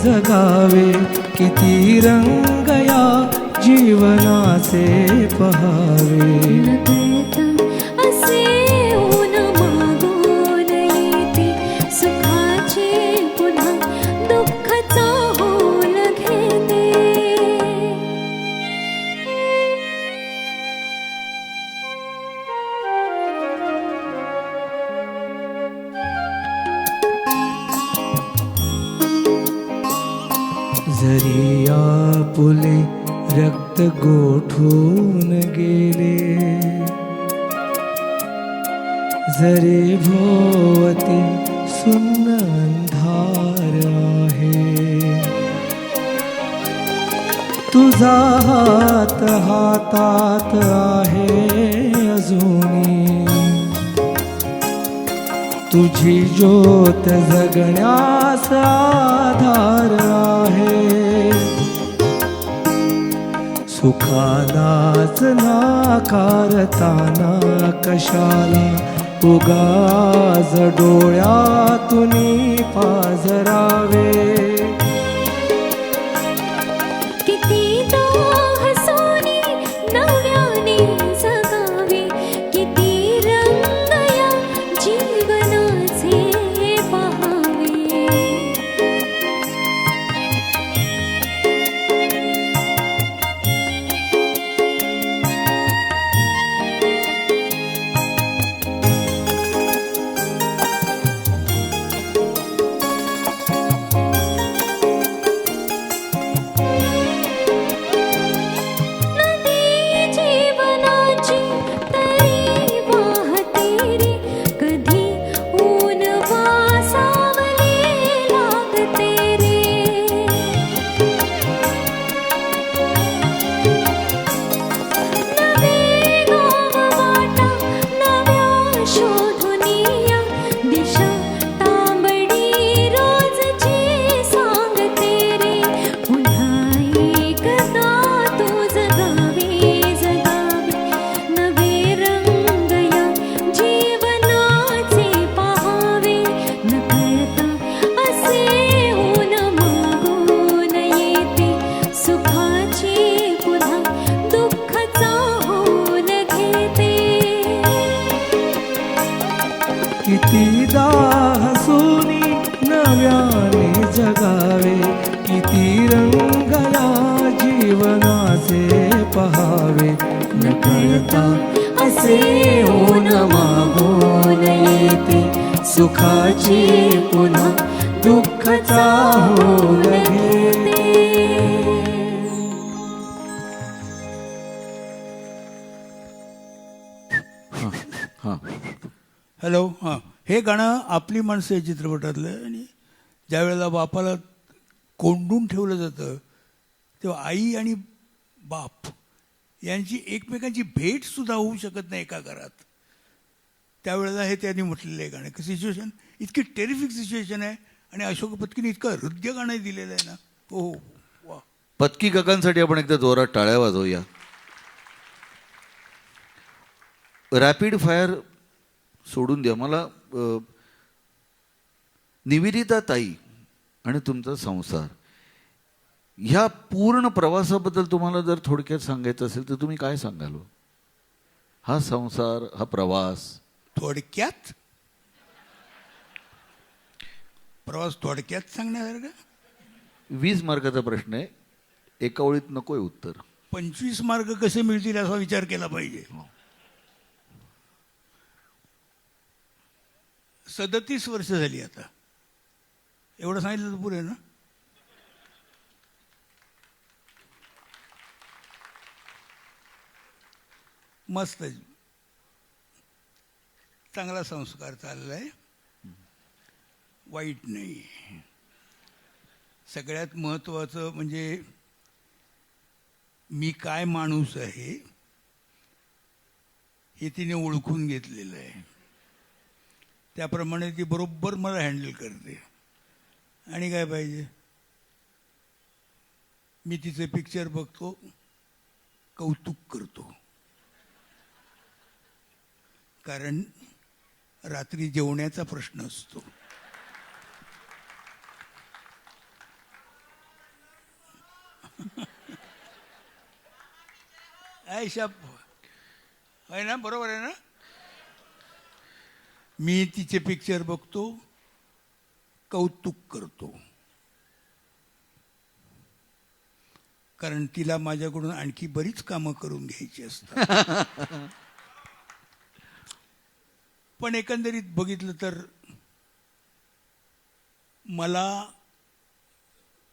जगावे किती रंग या जीवनाचे पहावे. असे ऊन मागून येते, सुखाचे पुन्हा दुःखाचा होल घेते. जरी आपुले रक्त गोठून गेले, जरी भोवती सुन्न अंधार आहे, तुझा हात हातात आहे अजूनी, तुझी ज्योत जगण्यास आधार आहे. सुखालाच नाकारताना कशाला उगाच डोळ्यातून पाझरावे. कितीदा हसूनी नव्याने जगावे, किती रंग या जीवनाचे पहावे. जीवनाची तरी वाहते रे, कधी ऊन वासावले लागते रे. नवे गाव वाटा नव्या शोधुनिया, दिशा तांबडी रोजची सांगते रे. पुन्हा एकदा तू जगावे जगावे, नवे रंग या जीवनाचे पहावे. नकळता असे ऊन मागून येते, सुखाची पुन्हा दुःखाचा होल घेते. कितीदा हसूनी नव्याने जगावे, किती रंगला जीवनाचे पहावे. नकळता असे ऊन मागून येते, सुखाची पुन्हा दुःखाचा होल घेते. हां. हॅलो, हां. हे गाणं आपली माणसं या चित्रपटातलं आहे. आणि ज्यावेळेला बापाला कोंडून ठेवलं जातं तेव्हा आई आणि बाप यांची एकमेकांची भेट सुद्धा होऊ शकत नाही एका घरात. त्यावेळेला हे त्यांनी म्हटलेलं आहे गाणं. सिच्युएशन इतकी टेरिफिक सिच्युएशन आहे आणि अशोक पत्कीने इतकं हृदय गाणं दिलेलं आहे ना. हो वा. पत्की काकांसाठी आपण एकदा जोरात टाळ्या वाजवूया. रॅपिड फायर सोडून द्या. मला निवेदिता ताई आणि तुमचा संसार ह्या पूर्ण प्रवासाबद्दल तुम्हाला जर थोडक्यात सांगायचं असेल तर तुम्ही काय सांगाल हो? हा संसार, हा प्रवास थोडक्यात प्रवास थोडक्यात सांगण्यासारखं. 20 मार्काचा प्रश्न आहे, एका ओळीत नकोय उत्तर. 25 मार्क कसे मिळतील असा विचार केला पाहिजे. 37 वर्ष झाली आता. एवढं सांगितलं तर पुरे ना. मस्त चांगला संस्कार चाललाय, वाईट नाही. सगळ्यात महत्वाचं म्हणजे मी काय माणूस आहे हे तिने ओळखून घेतलेलं आहे. त्याप्रमाणे ती बरोबर मला हँडल करते. आणि काय पाहिजे. मी तिचे पिक्चर बघतो, कौतुक करतो. कारण रात्री जेवण्याचा प्रश्न असतो. ऐशा आहे ना, बरोबर आहे ना. मी तिचे पिक्चर बघतो, कौतुक करतो. कारण तिला माझ्याकडून आणखी बरीच कामं करून घ्यायची असतात. पण एकंदरीत बघितलं तर मला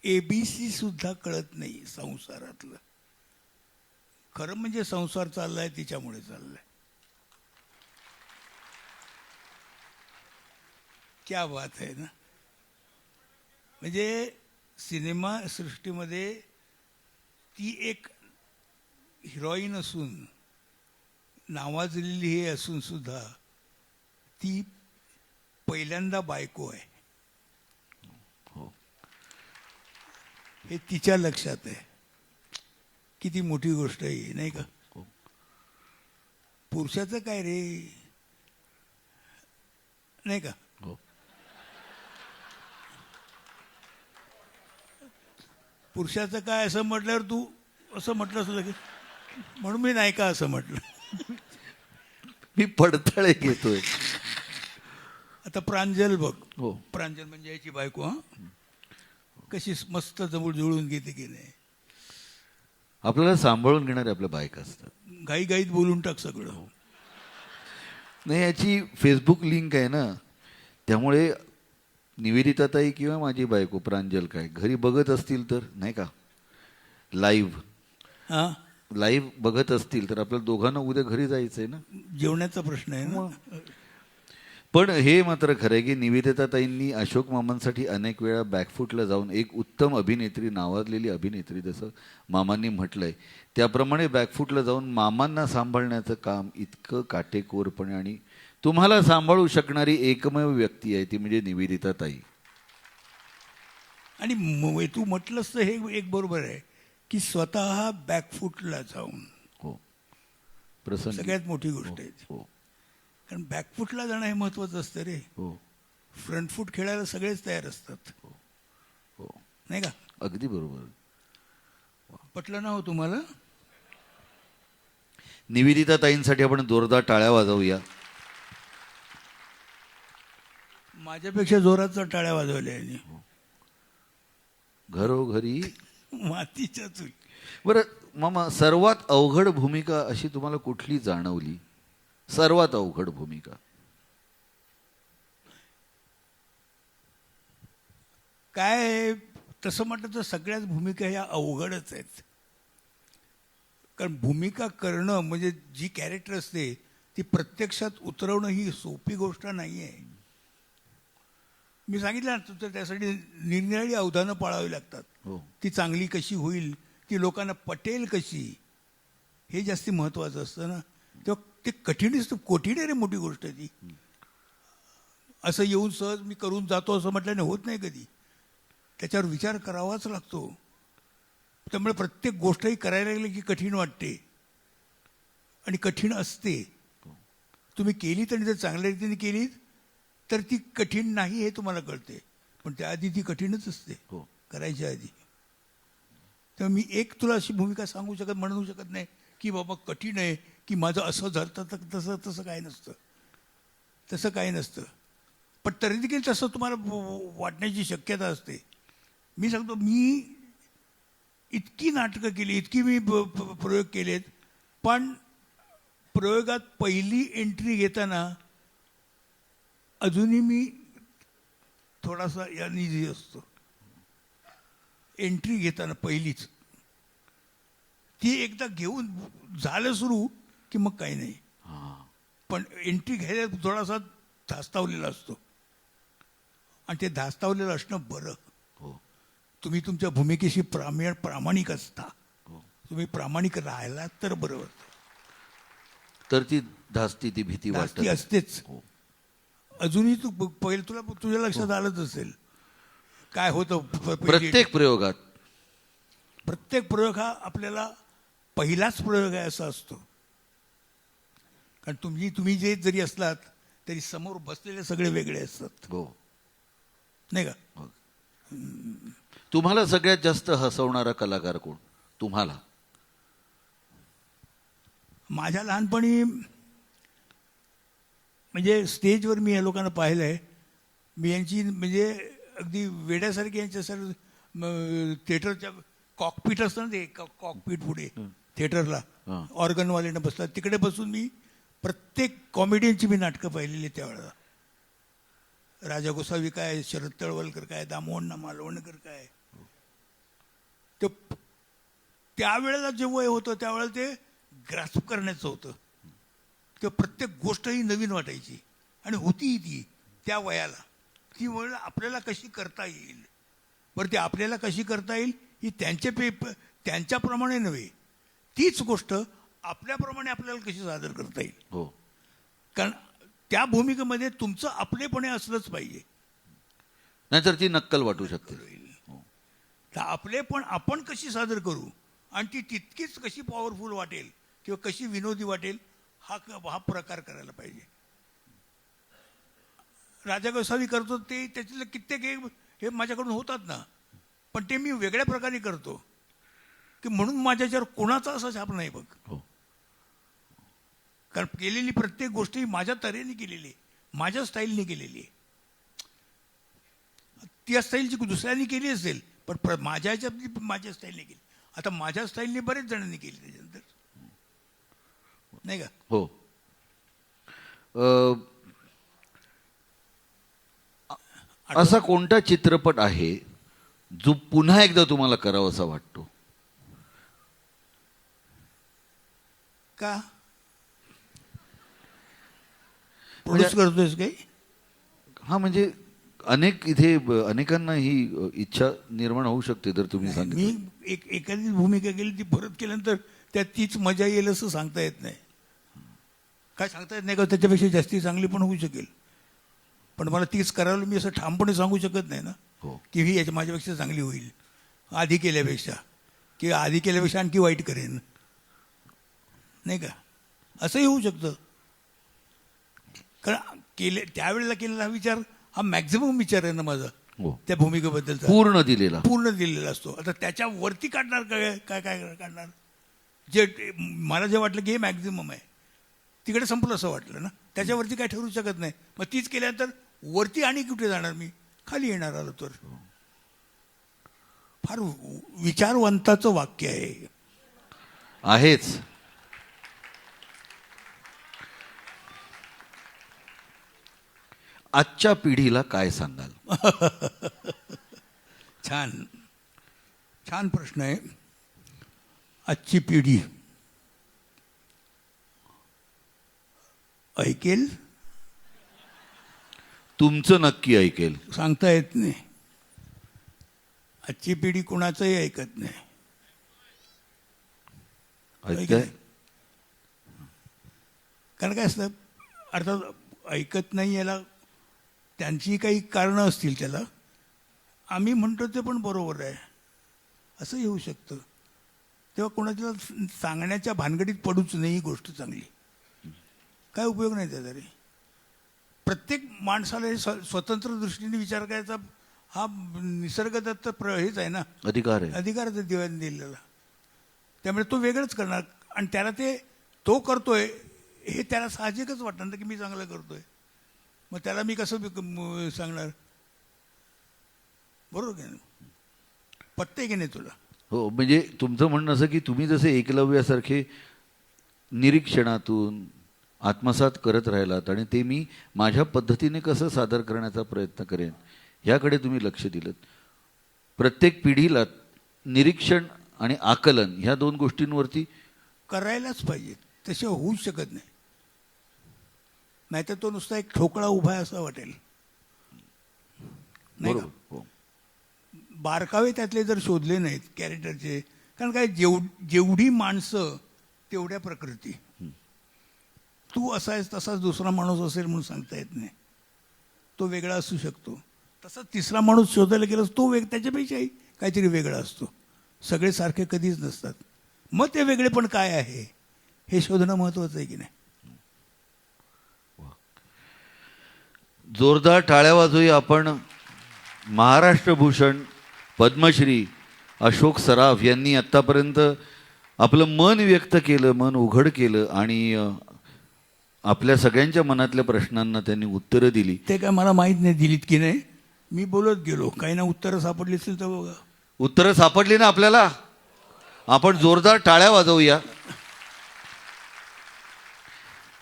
ABC सुद्धा कळत नाही संसारातलं. खरं म्हणजे संसार चाललाय तिच्यामुळे चाललाय. क्या बात आहे ना. म्हणजे सिनेमा सृष्टीमध्ये ती एक हिरोईन असून नावाजलेली हे असून सुद्धा ती पहिल्यांदा बायको आहे हो. हे तिच्या लक्षात आहे. किती मोठी गोष्ट आहे ही, नाही का? हो. पुरुषाचं काय रे, नाही का? हो. पुरुषाचं काय असं म्हटल्यावर तू असं म्हटलंस लगेच, म्हणून मी नाही का असं म्हटलं. मी पडताळे घेतोय. आता प्रांजल बघ, हो. प्रांजल म्हणजे याची बायको, हा कशी मस्त जवळ जुळून घेते की नाही. आपल्याला सांभाळून घेणारे आपल्या बायका असतात. घाईघाईत बोलून टाक सगळं. नाही, याची फेसबुक लिंक आहे ना, त्यामुळे निवेदिताताई किंवा माझी बायको प्रांजल काय घरी बघत असतील तर, नाही का, हा, लाईव्ह बघत असतील तर आपल्याला दोघांना उद्या घरी जायचंय ना. जेवणाचा प्रश्न आहे ना. पण हे मात्र खरं आहे की निवेदिताताईंनी अशोक मामांसाठी अनेक वेळा बॅकफूटला जाऊन एक उत्तम अभिनेत्री, नावाजलेली अभिनेत्री जसं मामांनी म्हटलंय त्याप्रमाणे बॅकफूटला जाऊन मामांना सांभाळण्याचं काम इतकं काटेकोरपणे, आणि तुम्हाला सांभाळू शकणारी एकमेव व्यक्ती आहे ती म्हणजे निवेदिताताई. आणि तू म्हटलंस तर हे एक बरोबर आहे की स्वतः बॅकफूटला जाऊन, हो, प्रसन्न, सगळ्यात मोठी गोष्ट आहे ती. हो, कारण बॅकफूटला जाणं हे महत्वाचं असतं रे. हो, फ्रंटफूट खेळायला सगळेच तयार असतात, हो, नाही का? अगदी बरोबर. पटलं ना हो तुम्हाला? निवेदिताताईंसाठी आपण जोरदार टाळ्या वाजवूया. माझ्यापेक्षा जोरात टाळ्या वाजवल्या यांनी. घरोघरी मातीच्या चुली. बरं मामा, सर्वात अवघड भूमिका अशी तुम्हाला कुठली जाणवली? सर्वात अवघड भूमिका काय आहे, तसं म्हटलं तर सगळ्याच भूमिका ह्या अवघडच आहेत. कारण भूमिका करणं म्हणजे जी कॅरेक्टर असते ती प्रत्यक्षात उतरवणं ही सोपी गोष्ट नाही आहे. मी सांगितलं ना तर त्यासाठी निरनिराळी अवधानं पाळावी लागतात. हो, ती चांगली कशी होईल, ती लोकांना पटेल कशी, हे जास्ती महत्त्वाचं असतं ना. तेव्हा ते कठीण आहे रे, मोठी गोष्ट आहे ती. असं येऊन सहज मी करून जातो असं म्हटल्याने होत नाही कधी. त्याच्यावर विचार करावाच लागतो. त्यामुळे प्रत्येक गोष्टही करायला लागली की कठीण वाटते आणि कठीण असते. तुम्ही केली आणि जर चांगल्या रीतीने केलीत तर ती कठीण नाही हे तुम्हाला कळते, पण त्याआधी ती कठीणच असते, हो, करायच्या आधी. तेव्हा मी एक तुला अशी भूमिका म्हणू शकत नाही की बाबा कठीण आहे की माझं असं झालं तर तसं काय नसतं. तसं काही नसतं. पण तरी देखील तसं तुम्हाला वाटण्याची शक्यता असते. मी सांगतो, मी इतकी नाटकं केली, इतकी मी प्रयोग केलेत, पण प्रयोगात पहिली एंट्री घेताना अजूनही मी थोडासा अनइझी असतो. एंट्री घेताना पहिलीच ती एकदा घेऊन झालं सुरू की मग काही नाही. पण एंट्री घ्यायला थोडासा धास्तावलेला असतो, आणि ते धास्तावलेलं असणं बरं. हो, तुम्ही तुमच्या भूमिकेशी प्रामाणिक असता. हो. तुम्ही प्रामाणिक राहिला तर बरोबर. तर ती धास्ती, ती भीती धास्ती वाटते. असतेच. हो, अजूनही तू पहिले तुझ्या लक्षात आलंच असेल काय होतं. प्रत्येक प्रयोगात प्रत्येक प्रयोग हा आपल्याला पहिलाच प्रयोग आहे असा असतो. कारण तुम्ही जे जरी असलात तरी समोर बसलेले सगळे वेगळे असतात, हो, नाही का? हो. तुम्हाला सगळ्यात जास्त हसवणारा कलाकार कोण तुम्हाला? माझ्या लहानपणी म्हणजे स्टेजवर मी या लोकांना पाहिलं आहे. मी यांची म्हणजे अगदी वेड्यासारखी यांच्यासारखं थिएटरच्या कॉकपीट असतं ना, ते कॉकपीट पुढे थिएटरला ऑर्गनवाल्यानं बसतात, तिकडे बसून मी प्रत्येक कॉमेडियनची मी नाटकं पाहिलेली त्यावेळेला. राजा गोसावी काय, शरद तळवलकर काय, दामोदर मालवणकर काय. त्यावेळेला जे वय होतं त्यावेळेला ते ग्रास्प करण्याचं होतं. तेव्हा प्रत्येक गोष्ट ही नवीन वाटायची आणि होती ती त्या वयाला. ती वेळ आपल्याला कशी करता येईल, बरं ती आपल्याला कशी करता येईल ही त्यांच्या त्यांच्याप्रमाणे नव्हे, तीच गोष्ट आपल्याप्रमाणे आपल्याला कशी सादर करता येईल. हो. कारण त्या भूमिकेमध्ये तुमचं आपलेपणे असलंच पाहिजे. नाहीतर ती नक्कल वाटू शकते. तर आपलेपण आपण कशी सादर करू आणि ती तितकीच कशी पॉवरफुल वाटेल किंवा कशी विनोदी वाटेल हा प्रकार करायला पाहिजे. राजा गोसावी करतो ते त्याच्यातले कित्येक हे माझ्याकडून होतात ना, पण ते मी वेगळ्या प्रकारे करतो की म्हणून माझ्याच्यावर कोणाचा असा छाप नाही बघ. हो. कारण केलेली प्रत्येक गोष्ट ही माझ्या तऱ्हेने केलेली आहे, माझ्या स्टाईलने केलेली आहे. त्या स्टाईलची दुसऱ्यांनी केली असेल, पण माझ्या ह्याच्यात माझ्या स्टाईलने केली. आता माझ्या स्टाईलने बरेच जणांनी केली त्याच्यानंतर, नाही का? हो. असा कोणता चित्रपट आहे जो पुन्हा एकदा तुम्हाला करावासा वाटतो? का प्रोड्यूस करतोयस काही? हा, म्हणजे अनेक इथे अनेकांना ही इच्छा निर्माण होऊ शकते जर तुम्ही सांगितलं. मी एखादी भूमिका केली ती परत केल्यानंतर त्यात तीच मजा येईल असं सांगता येत नाही. काय सांगता येत नाही का? त्याच्यापेक्षा जास्ती चांगली पण होऊ शकेल, पण मला तीच करायला मी असं ठामपणे सांगू शकत नाही ना. हो. की ही याच्या माझ्यापेक्षा चांगली होईल आधी केल्यापेक्षा, किंवा आधी केल्यापेक्षा आणखी वाईट करेन, नाही का? असंही होऊ शकतं. कारण त्यावेळेला केलेला विचार हा मॅक्झिमम विचार आहे ना माझा. हो. त्या भूमिकेबद्दलचा पूर्ण दिलेला. पूर्ण दिलेला असतो. आता त्याच्यावरती काढणार काय काय काय काढणार? जे मला जे वाटलं की हे मॅक्झिमम आहे तिकडे संपलं असं वाटलं ना, त्याच्यावरती काय ठरू शकत नाही. मग तीच केल्यानंतर वरती आणि कुठे जाणार मी? खाली येणार आलो तर. फार विचारवंताचं वाक्य आहे. आहेच. आजच्या पिढीला काय सांगाल? छान छान प्रश्न आहे. आजची पिढी ऐकेल? तुमचं नक्की ऐकेल. सांगता येत नाही. आजची पिढी कुणाचंही ऐकत नाही. ऐकताय? कारण काय असतं, अर्थात ऐकत नाही याला त्यांची काही कारणं असतील त्याला. आम्ही म्हणतो ते पण बरोबर आहे असं येऊ शकतं. तेव्हा कोणाला सांगण्याच्या भानगडीत पडूच नाही. ही गोष्ट चांगली, काय उपयोग नाही त्याचा रे. प्रत्येक माणसाला हे स्वतंत्र दृष्टीने विचार करायचा हा निसर्गदत्त हेच आहे ना, अधिकार आहे. अधिकाराचा दिव्याने दिलेला. त्यामुळे तो वेगळंच करणार आणि त्याला तो करतोय हे त्याला साहजिकच वाटणार ना की मी चांगलं करतोय. मग त्याला मी कसं सांगणार? बरोबर की नाही? पटतंय की नाही तुला? हो, म्हणजे तुमचं म्हणणं असं की तुम्ही जसे एकलव्यासारखे निरीक्षणातून आत्मसात करत राहिलात आणि ते मी माझ्या पद्धतीने कसं सादर करण्याचा प्रयत्न करेन ह्याकडे तुम्ही लक्ष दिलं. प्रत्येक पिढीला निरीक्षण आणि आकलन ह्या दोन गोष्टींवरती करायलाच पाहिजे. तशिवाय होऊच शकत नाही. नाहीतर तो नुसता एक ठोकळा उभा आहे असं वाटेल, नाही का? बरोबर. हो. बारकावे त्यातले जर शोधले नाहीत कॅरेक्टरचे, कारण काय जेवढी माणसं तेवढ्या प्रकृती. तू असा आहेस तसाच दुसरा माणूस असेल म्हणून सांगता येत नाही. तो वेगळा असू शकतो. तसा तिसरा माणूस शोधायला गेला तो त्याच्यापेक्षाही काहीतरी वेगळा असतो. सगळे सारखे कधीच नसतात. मग ते वेगळेपण काय आहे हे शोधणं महत्त्वाचं आहे की नाही? जोरदार टाळ्या वाजवून आपण महाराष्ट्रभूषण पद्मश्री अशोक सराफ यांनी आत्तापर्यंत आपलं मन व्यक्त केलं, मन उघड केलं आणि आपल्या सगळ्यांच्या मनातल्या प्रश्नांना त्यांनी उत्तरं दिली. ते काय मला माहीत नाही दिलीत की नाही. मी बोलत गेलो. काही ना उत्तरं सापडली असेल तर बघा. उत्तरं सापडली ना आपल्याला? आपण जोरदार टाळ्या वाजवूया.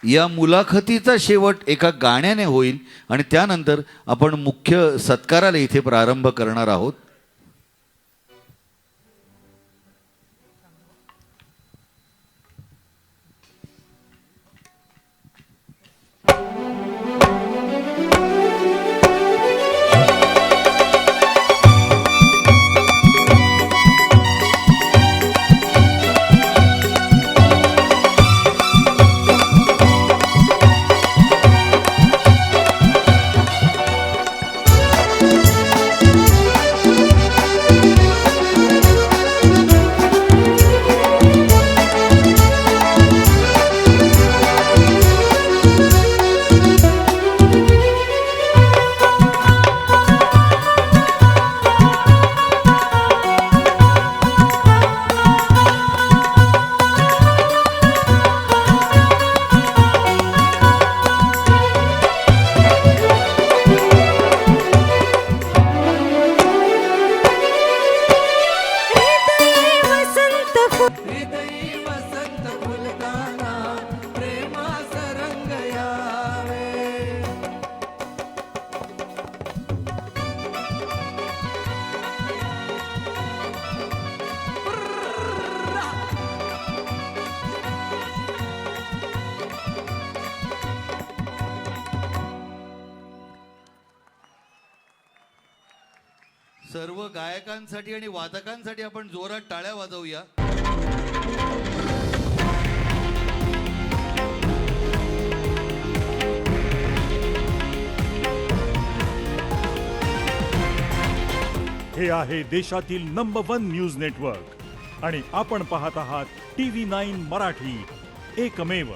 या मुलाखतीचा शेवट एका गाण्याने होईल आणि त्यानंतर आपण मुख्य सत्काराला इथे प्रारंभ करणार आहोत. सर्व गायकांसाठी आणि वादकांसाठी आपण जोरात टाळ्या वाजवूया. हे आहे देशातील नंबर 1 न्यूज नेटवर्क आणि आपण पाहत आहात TV9 मराठी, एकमेव.